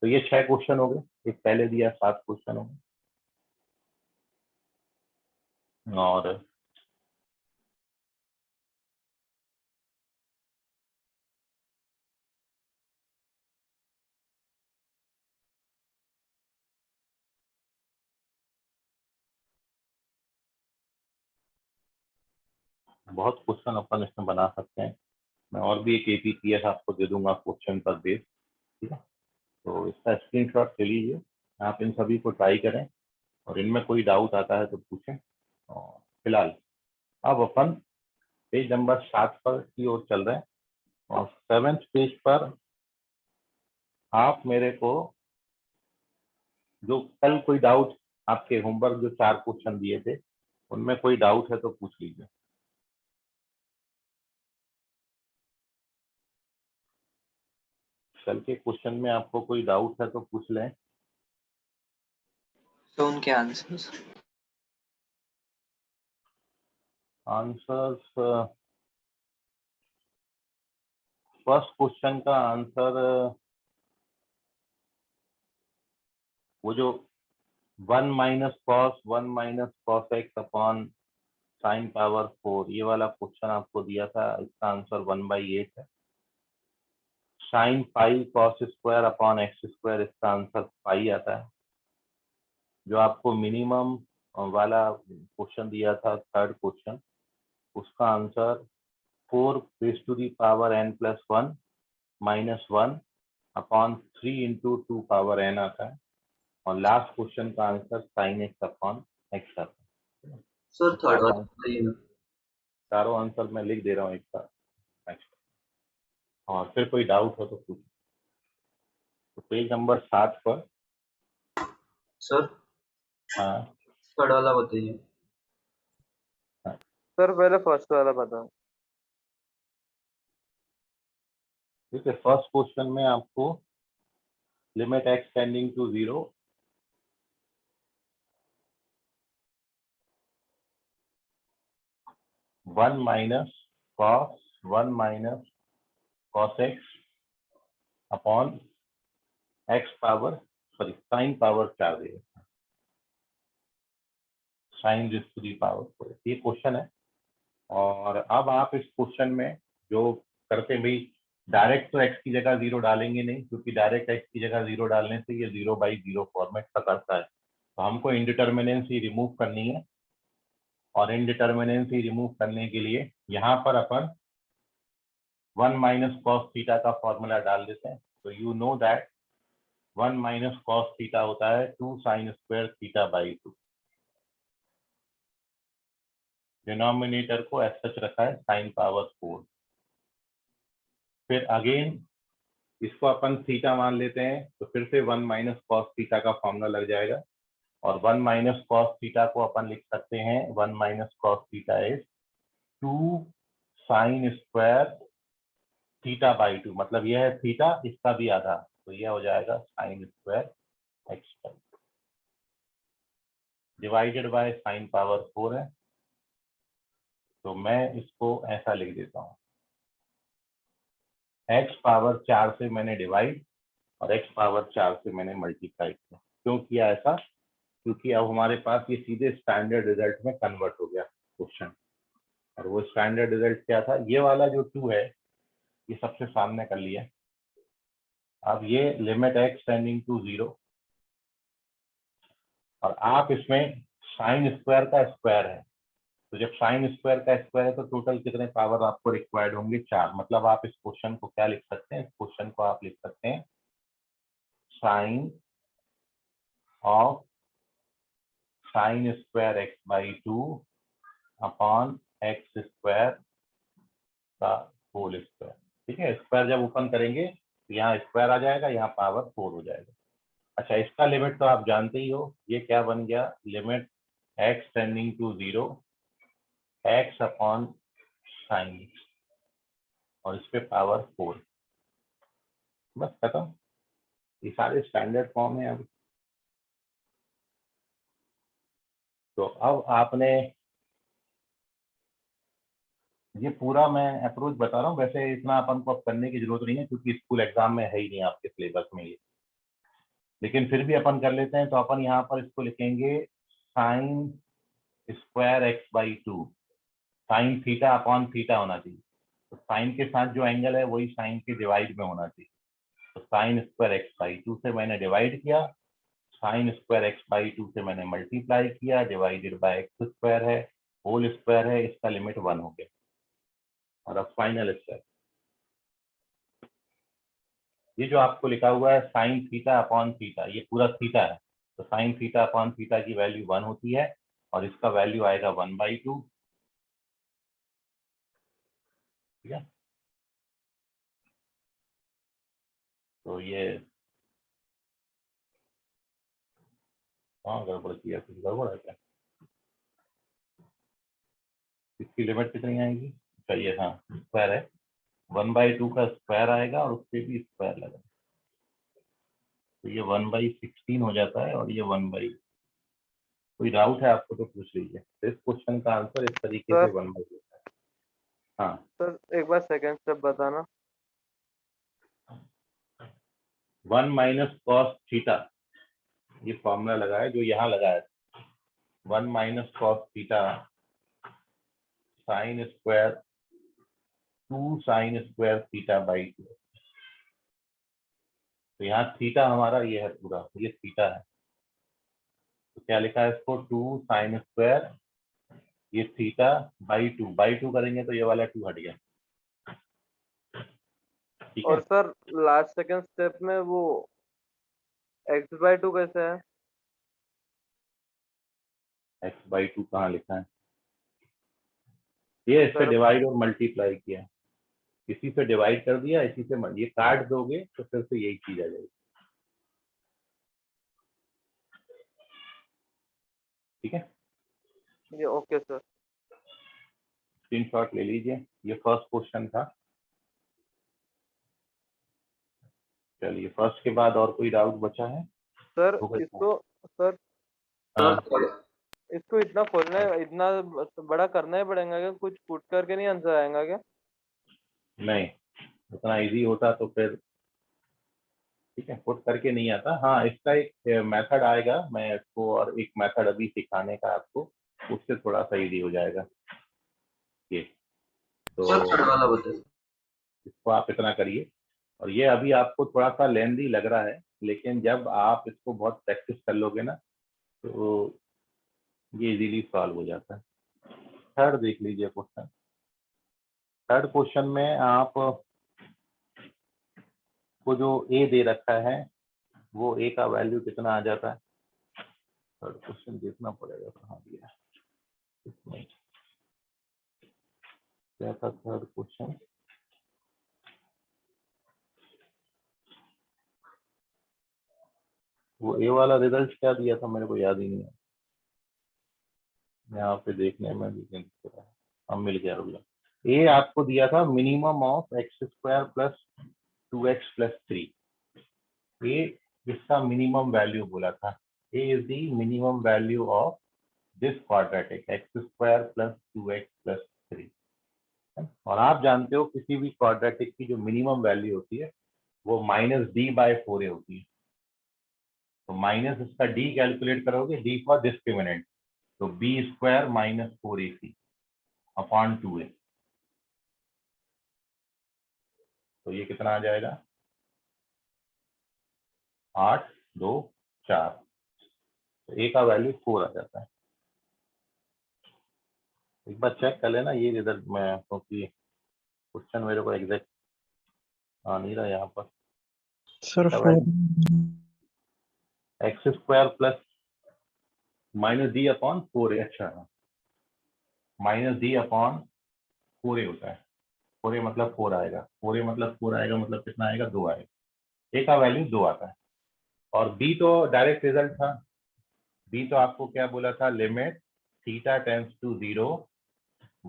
तो ये 6 क्वेश्चन हो गए. एक पहले दिया 7 क्वेश्चन हो गए. और बहुत क्वेश्चन अपन इसमें बना सकते हैं. मैं और भी एक एपीपीएस आपको दे दूंगा क्वेश्चन पर बेस. ठीक है, तो इसका स्क्रीनशॉट ले लीजिए. आप इन सभी को ट्राई करें और इनमें कोई डाउट आता है तो पूछें. और फिलहाल अब अपन पेज नंबर 7 पर की ओर चल रहे हैं. और 7th पेज पर आप मेरे को जो कल कोई डाउट आपके होमवर्क जो 4 क्वेश्चन दिए थे उनमें कोई डाउट है तो पूछ लीजिए। कल के क्वेश्चन में आपको कोई डाउट है तो पूछ लें। तो उनके आंसर्स आंसर्स, फर्स्ट क्वेश्चन का आंसर वो जो 1 minus cos x upon sign power 4 ये वाला क्वेश्चन आपको दिया था, इसका आंसर 1/8 है। Sine pi cos square upon x square, इसका आंसर पाई आता है। जो आपको मिनिमम वाला क्वेश्चन दिया था थर्ड क्वेश्चन, उसका answer 4 raise to the power n plus 1 minus 1 upon 3 into 2 power n आता है। और लास्ट क्वेश्चन का answer sine x upon x आता है। सर थर्ड वाला बताइए ना। चारों आंसर मैं लिख दे रहा हूँ एक साथ, और फिर कोई डाउट हो तो पूछिए। तो पेज नंबर 7 पर, सर हाँ थर्ड वाला बताइए। सर पहले फर्स्ट वाला बताओ। ठीक है, फर्स्ट क्वेश्चन में आपको limit x tending to 0 1 minus cos x upon x power sine power 4 देगा, sine raise to the power 4, ये क्वेश्चन है। और अब आप इस क्वेश्चन में जो करते भाई, डायरेक्ट तो x की जगह 0 डालेंगे नहीं, क्योंकि डायरेक्ट x की जगह 0 डालने से ये 0/0 फॉर्मेट का करता है। तो हमको इंडिटर्मिनेंसी रिमूव करनी है, और इंडिटर्मिनेंसी रिमूव करने के लिए यहाँ पर अपन 1 माइनस कॉस थीटा का फॉर्मूला डाल देते हैं। तो you know that 1 minus cos theta होता है 2 साइन स्क्वायर थीटा/2। डिनोमिनेटर को एज सच रखा है साइन पावर 4। फिर अगेन इसको अपन थीटा मान लेते हैं, तो फिर से 1 माइनस कॉस थीटा का फॉर्मूला लग जाएगा। और 1 माइनस कॉस थीटा को अपन लिख सकते हैं 1 minus cos theta is 2 sine square theta, मतलब यह है थीटा, इसका भी आधा, तो यह हो जाएगा sine square x divided by sine power 4 है। तो मैं इसको ऐसा लिख देता हूँ, एक्स पावर 4 से मैंने डिवाइड और एक्स पावर 4 से मैंने मल्टीप्लाई किया। क्यों किया ऐसा? क्योंकि अब हमारे पास ये सीधे स्टैंडर्ड रिजल्ट में कन्वर्ट हो गया क्वेश्चन। और वो स्टैंडर्ड रिजल्ट क्या था? ये वाला जो 2 है ये सबसे सामने कर लिया। अब ये लिमिट एक्स टेंडिंग टू 0, और आप इसमें साइन स्क्वायर का स्क्वायर है, तो जब साइन स्क्वायर का स्क्वायर है तो टोटल कितने पावर आपको रिक्वायर्ड होंगे? 4। मतलब आप इस क्वेश्चन को क्या लिख सकते हैं? इस क्वेश्चन को आप लिख सकते हैं sine of sine square x/2 upon x square का होल स्क्वायर। ठीक है, स्क्वायर जब ओपन करेंगे तो यहाँ स्क्वायर आ जाएगा, यहाँ पावर 4 हो जाएगा। अच्छा, इसका लिमिट तो आप जानते ही हो, ये क्या बन गया? Limit x tending to 0 x upon sine, और इस पे पावर 4। बस खत्म, ये सारे स्टैंडर्ड फॉर्म है। अब तो अब आपने ये पूरा मैं अप्रोच बता रहा हूँ, वैसे इतना अपन को अब करने की जरूरत नहीं है क्योंकि स्कूल एग्जाम में है ही नहीं आपके सिलेबस में ये, लेकिन फिर भी अपन कर लेते हैं। तो अपन यहाँ पर इसको लिखेंगे sign square x/2, sine theta upon theta होना चाहिए, तो साइन के साथ जो एंगल है वही साइन के डिवाइड में होना चाहिए। तो साइन स्क्वायर x/2 से मैंने डिवाइड किया, साइन स्क्वायर x/2 से मैंने मल्टीप्लाई किया, डिवाइडेड बाय एक्स स्क्वायर है, होल स्क्वायर है, इसका लिमिट 1 हो गया। और अब फाइनल स्टेप, ये जो आपको लिखा हुआ है साइन थीटा अपॉन थीटा, ये पूरा थीटा है, तो साइन थीटा अपॉन थीटा की वैल्यू 1 होती है, और इसका वैल्यू आएगा 1/2। ठीक है, तो ये हाँ गड़बड़ किया, कुछ गड़बड़ है क्या? इसकी लिमिट कितनी आएगी? चाहिए, हाँ स्क्वायर है, 1/2 का स्क्वायर आएगा और उससे भी स्क्वायर लगा, तो ये 1/16 हो जाता है और ये 1/, कोई डाउट है आपको तो पूछ लीजिए। तो इस क्वेश्चन का आंसर इस तरीके से सर 1/2 है। हाँ सर एक बार सेकंड स्टेप बताना। 1 माइनस कॉस थीटा, ये फॉर्मूला लगा है जो यहाँ लगा है, 1 minus cos theta sine square 2 sine square theta by 2। तो यहाँ थीटा हमारा ये है पूरा, ये थीटा है, तो क्या लिखा है इसको, 2 साइन स्क्वायर, ये थीटा बाई 2 करेंगे तो ये वाला 2 हट गया, ठीक है। और सर लास्ट सेकंड स्टेप में वो x/2 कैसे है? x/2 कहाँ लिखा है? ये इससे सर डिवाइड और मल्टीप्लाई किया, इसी से डिवाइड कर दिया, इसी से ये काट दोगे तो फिर से यही चीज आ जाएगी, ठीक है। ये ओके सर। स्क्रीनशॉट ले लीजिए, ये फर्स्ट क्वेश्चन था। चलिए फर्स्ट के बाद और कोई डाउट बचा है? सर हो गया? इसको सर हाँ, इसको इतना खोलना है, इतना बड़ा करना ही पड़ेगा क्या? कुछ पुट करके नहीं आंसर आएगा क्या? नहीं उतना इजी होता तो फिर ठीक है, पुट करके नहीं आता। हाँ इसका एक मेथड आएगा, मैं इसको और एक मेथड अभी सिखाने का आपको, उससे थोड़ा सा इजी हो जाएगा ये। तो सर थर्ड वाला बताइए। इसको आप इतना करिए, और ये अभी आपको थोड़ा सा लेंदी लग रहा है, लेकिन जब आप इसको बहुत प्रैक्टिस कर लोगे ना तो ये इजीली सॉल्व हो जाता है। थर्ड देख लीजिए क्वेश्चन। थर्ड क्वेश्चन में आप को जो ए दे रखा है वो ए का वैल्यू कितना आ जाता है? थर्ड क्वेश्चन देखना पड़ेगा कहाँ दिया है, इसमें क्या था थर्ड क्वेश्चन? वो ए वाला रिजल्ट क्या दिया था मेरे को याद ही नहीं है, यहाँ पे देखने में भी नहीं दिख रहा है। अब मिल गया, रुक गया। ए आपको दिया था minimum of x² plus 2x plus 3। A इसका मिनिमम वैल्यू बोला था, a is the minimum value of this quadratic x² plus 2x plus 3। और आप जानते हो किसी भी क्वाड्रेटिक की जो मिनिमम वैल्यू होती है वो -d/4a होती है। तो माइनस इसका d कैलकुलेट करोगे, d फॉर डिस्क्रिमिनेंट, तो b² - 4ac अपॉन 2a, तो ये कितना आ जाएगा? 8 2 4, तो a का वैल्यू 4 आ जाता है। एक बार चेक कर लेना ये रिजल्ट में, क्योंकि क्वेश्चन मेरे को एग्जैक्ट आ नहीं रहा यहाँ पर। सर x² प्लस -d/4a, अच्छा -d/4a होता है, 4a मतलब 4 आएगा, 4a मतलब 4 आएगा, मतलब कितना आएगा? 2 आएगा। a का वैल्यू 2 आता है। और b तो डायरेक्ट रिजल्ट था, b तो आपको क्या बोला था, limit theta tends to 0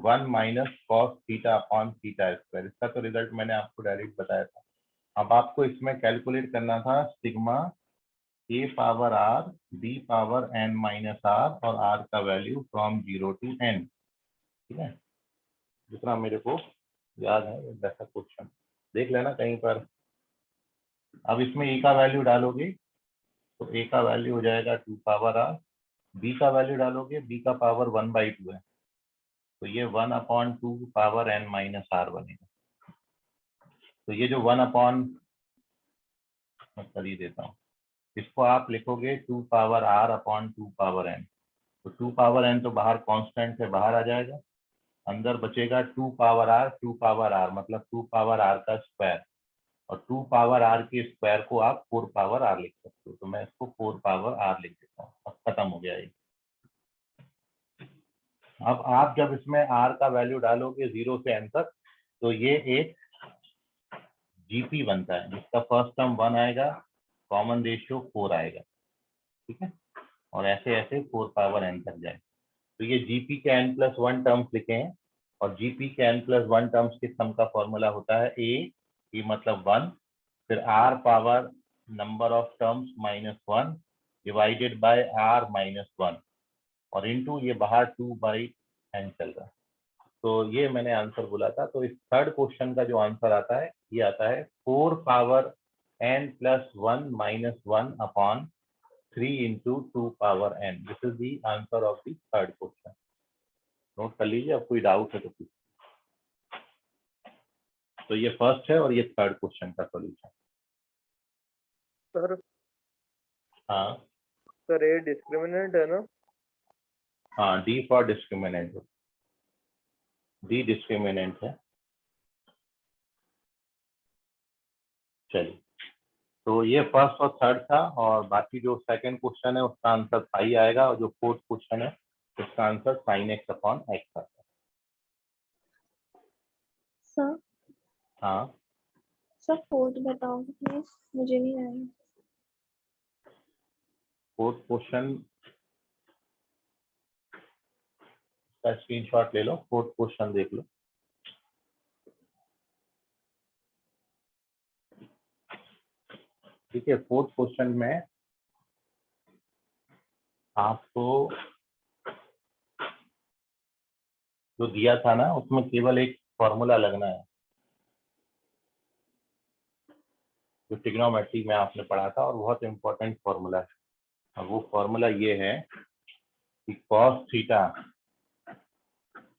1 minus cos theta upon theta square, इसका तो रिजल्ट मैंने आपको डायरेक्ट बताया था। अब आपको इसमें कैलकुलेट करना था sigma a power r b power n minus r और r का वैल्यू फ्रॉम 0 टू n, ठीक है। जितना मेरे को याद है वैसा क्वेश्चन देख लेना कहीं पर। अब इसमें a का वैल्यू डालोगे तो a का वैल्यू हो जाएगा 2 पावर r, b का वैल्यू डालोगे, b का पावर 1/2 है, तो ये 1/2 पावर n माइनस r बनेगा। तो ये जो 1 मैं कर ही देता हूँ, इसको आप लिखोगे 2 power r upon 2 power n, तो 2 पावर n तो बाहर कांस्टेंट से बाहर आ जाएगा, अंदर बचेगा 2 पावर r मतलब 2 पावर r का स्क्वायर, और 2 पावर r के स्क्वायर को आप 4 पावर r लिख सकते हो, तो मैं इसको 4 पावर r लिख देता हूँ। अब खत्म हो गया ये। अब आप जब इसमें r का वैल्यू डालोगे 0 से n तक, तो ये एक जीपी बनता है, जिसका फर्स्ट टर्म 1 आएगा, कॉमन रेशियो 4 आएगा, ठीक है। और ऐसे ऐसे 4 पावर n तक जाए। तो ये जीपी के n+1 टर्म्स लिखे हैं, और जीपी के n+1 टर्म्स के सम का फॉर्मूला होता है ए मतलब 1, फिर r power number of terms -1 divided by r-1 और इनटू ये बाहर 2/n चल रहा है। तो ये मैंने आंसर बोला था। तो इस थर्ड क्वेश्चन का जो आंसर आता है ये आता है 4 power n+1 - 1 upon 3 into 2 power n. This is the answer of the third question. Note कर लीजिए, अब कोई डाउट है तो पूछिए। तो ये फर्स्ट है और ये थर्ड क्वेश्चन का सॉल्यूशन। सर हाँ सर ये डिस्क्रिमिनेंट है ना? हाँ, D for discriminant, D discriminant है। चलिए, तो ये फर्स्ट और थर्ड था, और बाकी जो सेकंड क्वेश्चन है उसका आंसर पाई आएगा, और जो फोर्थ क्वेश्चन है उसका answer sin x upon x आता है। सर हाँ सर फोर्थ बताओ प्लीज, मुझे नहीं आया। फोर्थ क्वेश्चन का स्क्रीनशॉट ले लो, फोर्थ क्वेश्चन देख लो। ठीक है, फोर्थ क्वेश्चन में आपको जो दिया था ना उसमें केवल एक फॉर्मूला लगना है जो ट्रिग्नोमेट्री में आपने पढ़ा था, और बहुत इंपॉर्टेंट फॉर्मूला है। और वो फॉर्मूला ये है कि cos theta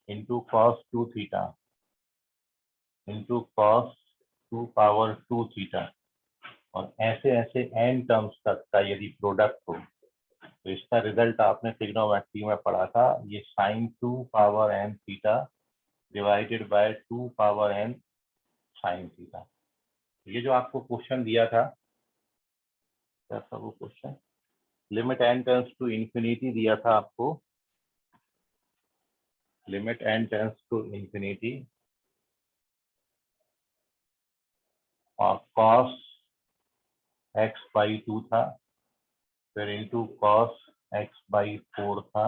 into cos 2 theta into cos 2 power 2 theta, और ऐसे ऐसे n टर्म्स तक का यदि प्रोडक्ट हो तो इसका रिजल्ट आपने ट्रिग्नोमेट्री में पढ़ा था, ये sin 2 power n theta divided by 2 power n sin theta. ये जो आपको क्वेश्चन दिया था, क्या था वो question? Limit n tends to infinity दिया था आपको, limit n tends to infinity, और cos x/2 था, फिर इंटू cos x/4 था,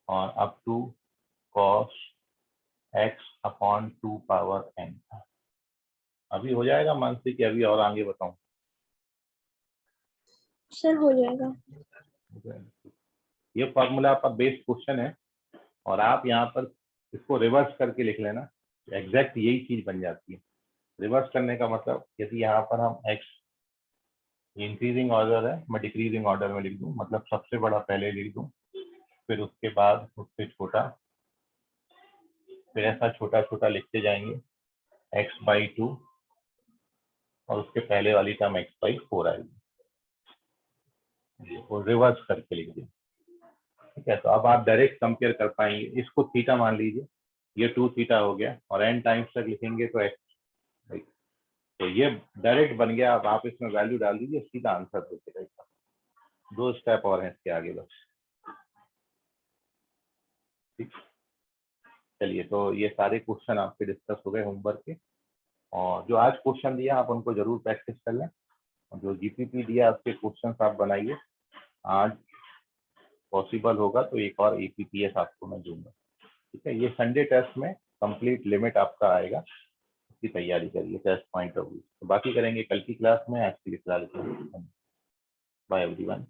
और up to cos x upon 2 power n था। अभी हो जाएगा मानसी कि अभी और आगे बताऊं? सर हो जाएगा। ये फॉर्मूला आपका बेस क्वेश्चन है, और आप यहाँ पर इसको रिवर्स करके लिख लेना, एग्जैक्ट यही चीज बन जाती है। रिवर्स करने का मतलब, यदि यहाँ पर हम x इंक्रीजिंग ऑर्डर है, मैं डिक्रीजिंग ऑर्डर में लिख दूं, मतलब सबसे बड़ा पहले लिख दूं, फिर उसके बाद उससे छोटा, फिर ऐसा छोटा छोटा लिखते जाएंगे x/2, और उसके पहले वाली टर्म x/4 आएगी, वो रिवर्स करके लिख दिया। ठीक है, तो अब आप डायरेक्ट कंपेयर कर पाएंगे। इसको थीटा मान लीजिए, ये 2 थीटा हो गया, और n टाइम्स तक लिखेंगे तो x, तो ये डायरेक्ट बन गया। अब आप इसमें वैल्यू डाल दीजिए, सीधा आंसर दे देगा। 2 स्टेप और हैं इसके आगे बस। ठीक, चलिए, तो ये सारे क्वेश्चन आपके डिस्कस हो गए होमवर्क के, और जो आज क्वेश्चन दिया आप उनको जरूर प्रैक्टिस कर लें, और जो जीपीपी दिया उसके क्वेश्चन आप बनाइए। आज पॉसिबल होगा तो एक और एपीपीएस आपको मैं दूंगा। ठीक है, ये संडे टेस्ट में कंप्लीट लिमिट आपका आएगा, उसकी तैयारी करिए टेस्ट पॉइंट ऑफ व्यू। तो बाकी करेंगे कल की क्लास में। आज के लिए फिलहाल बाय एवरीवन।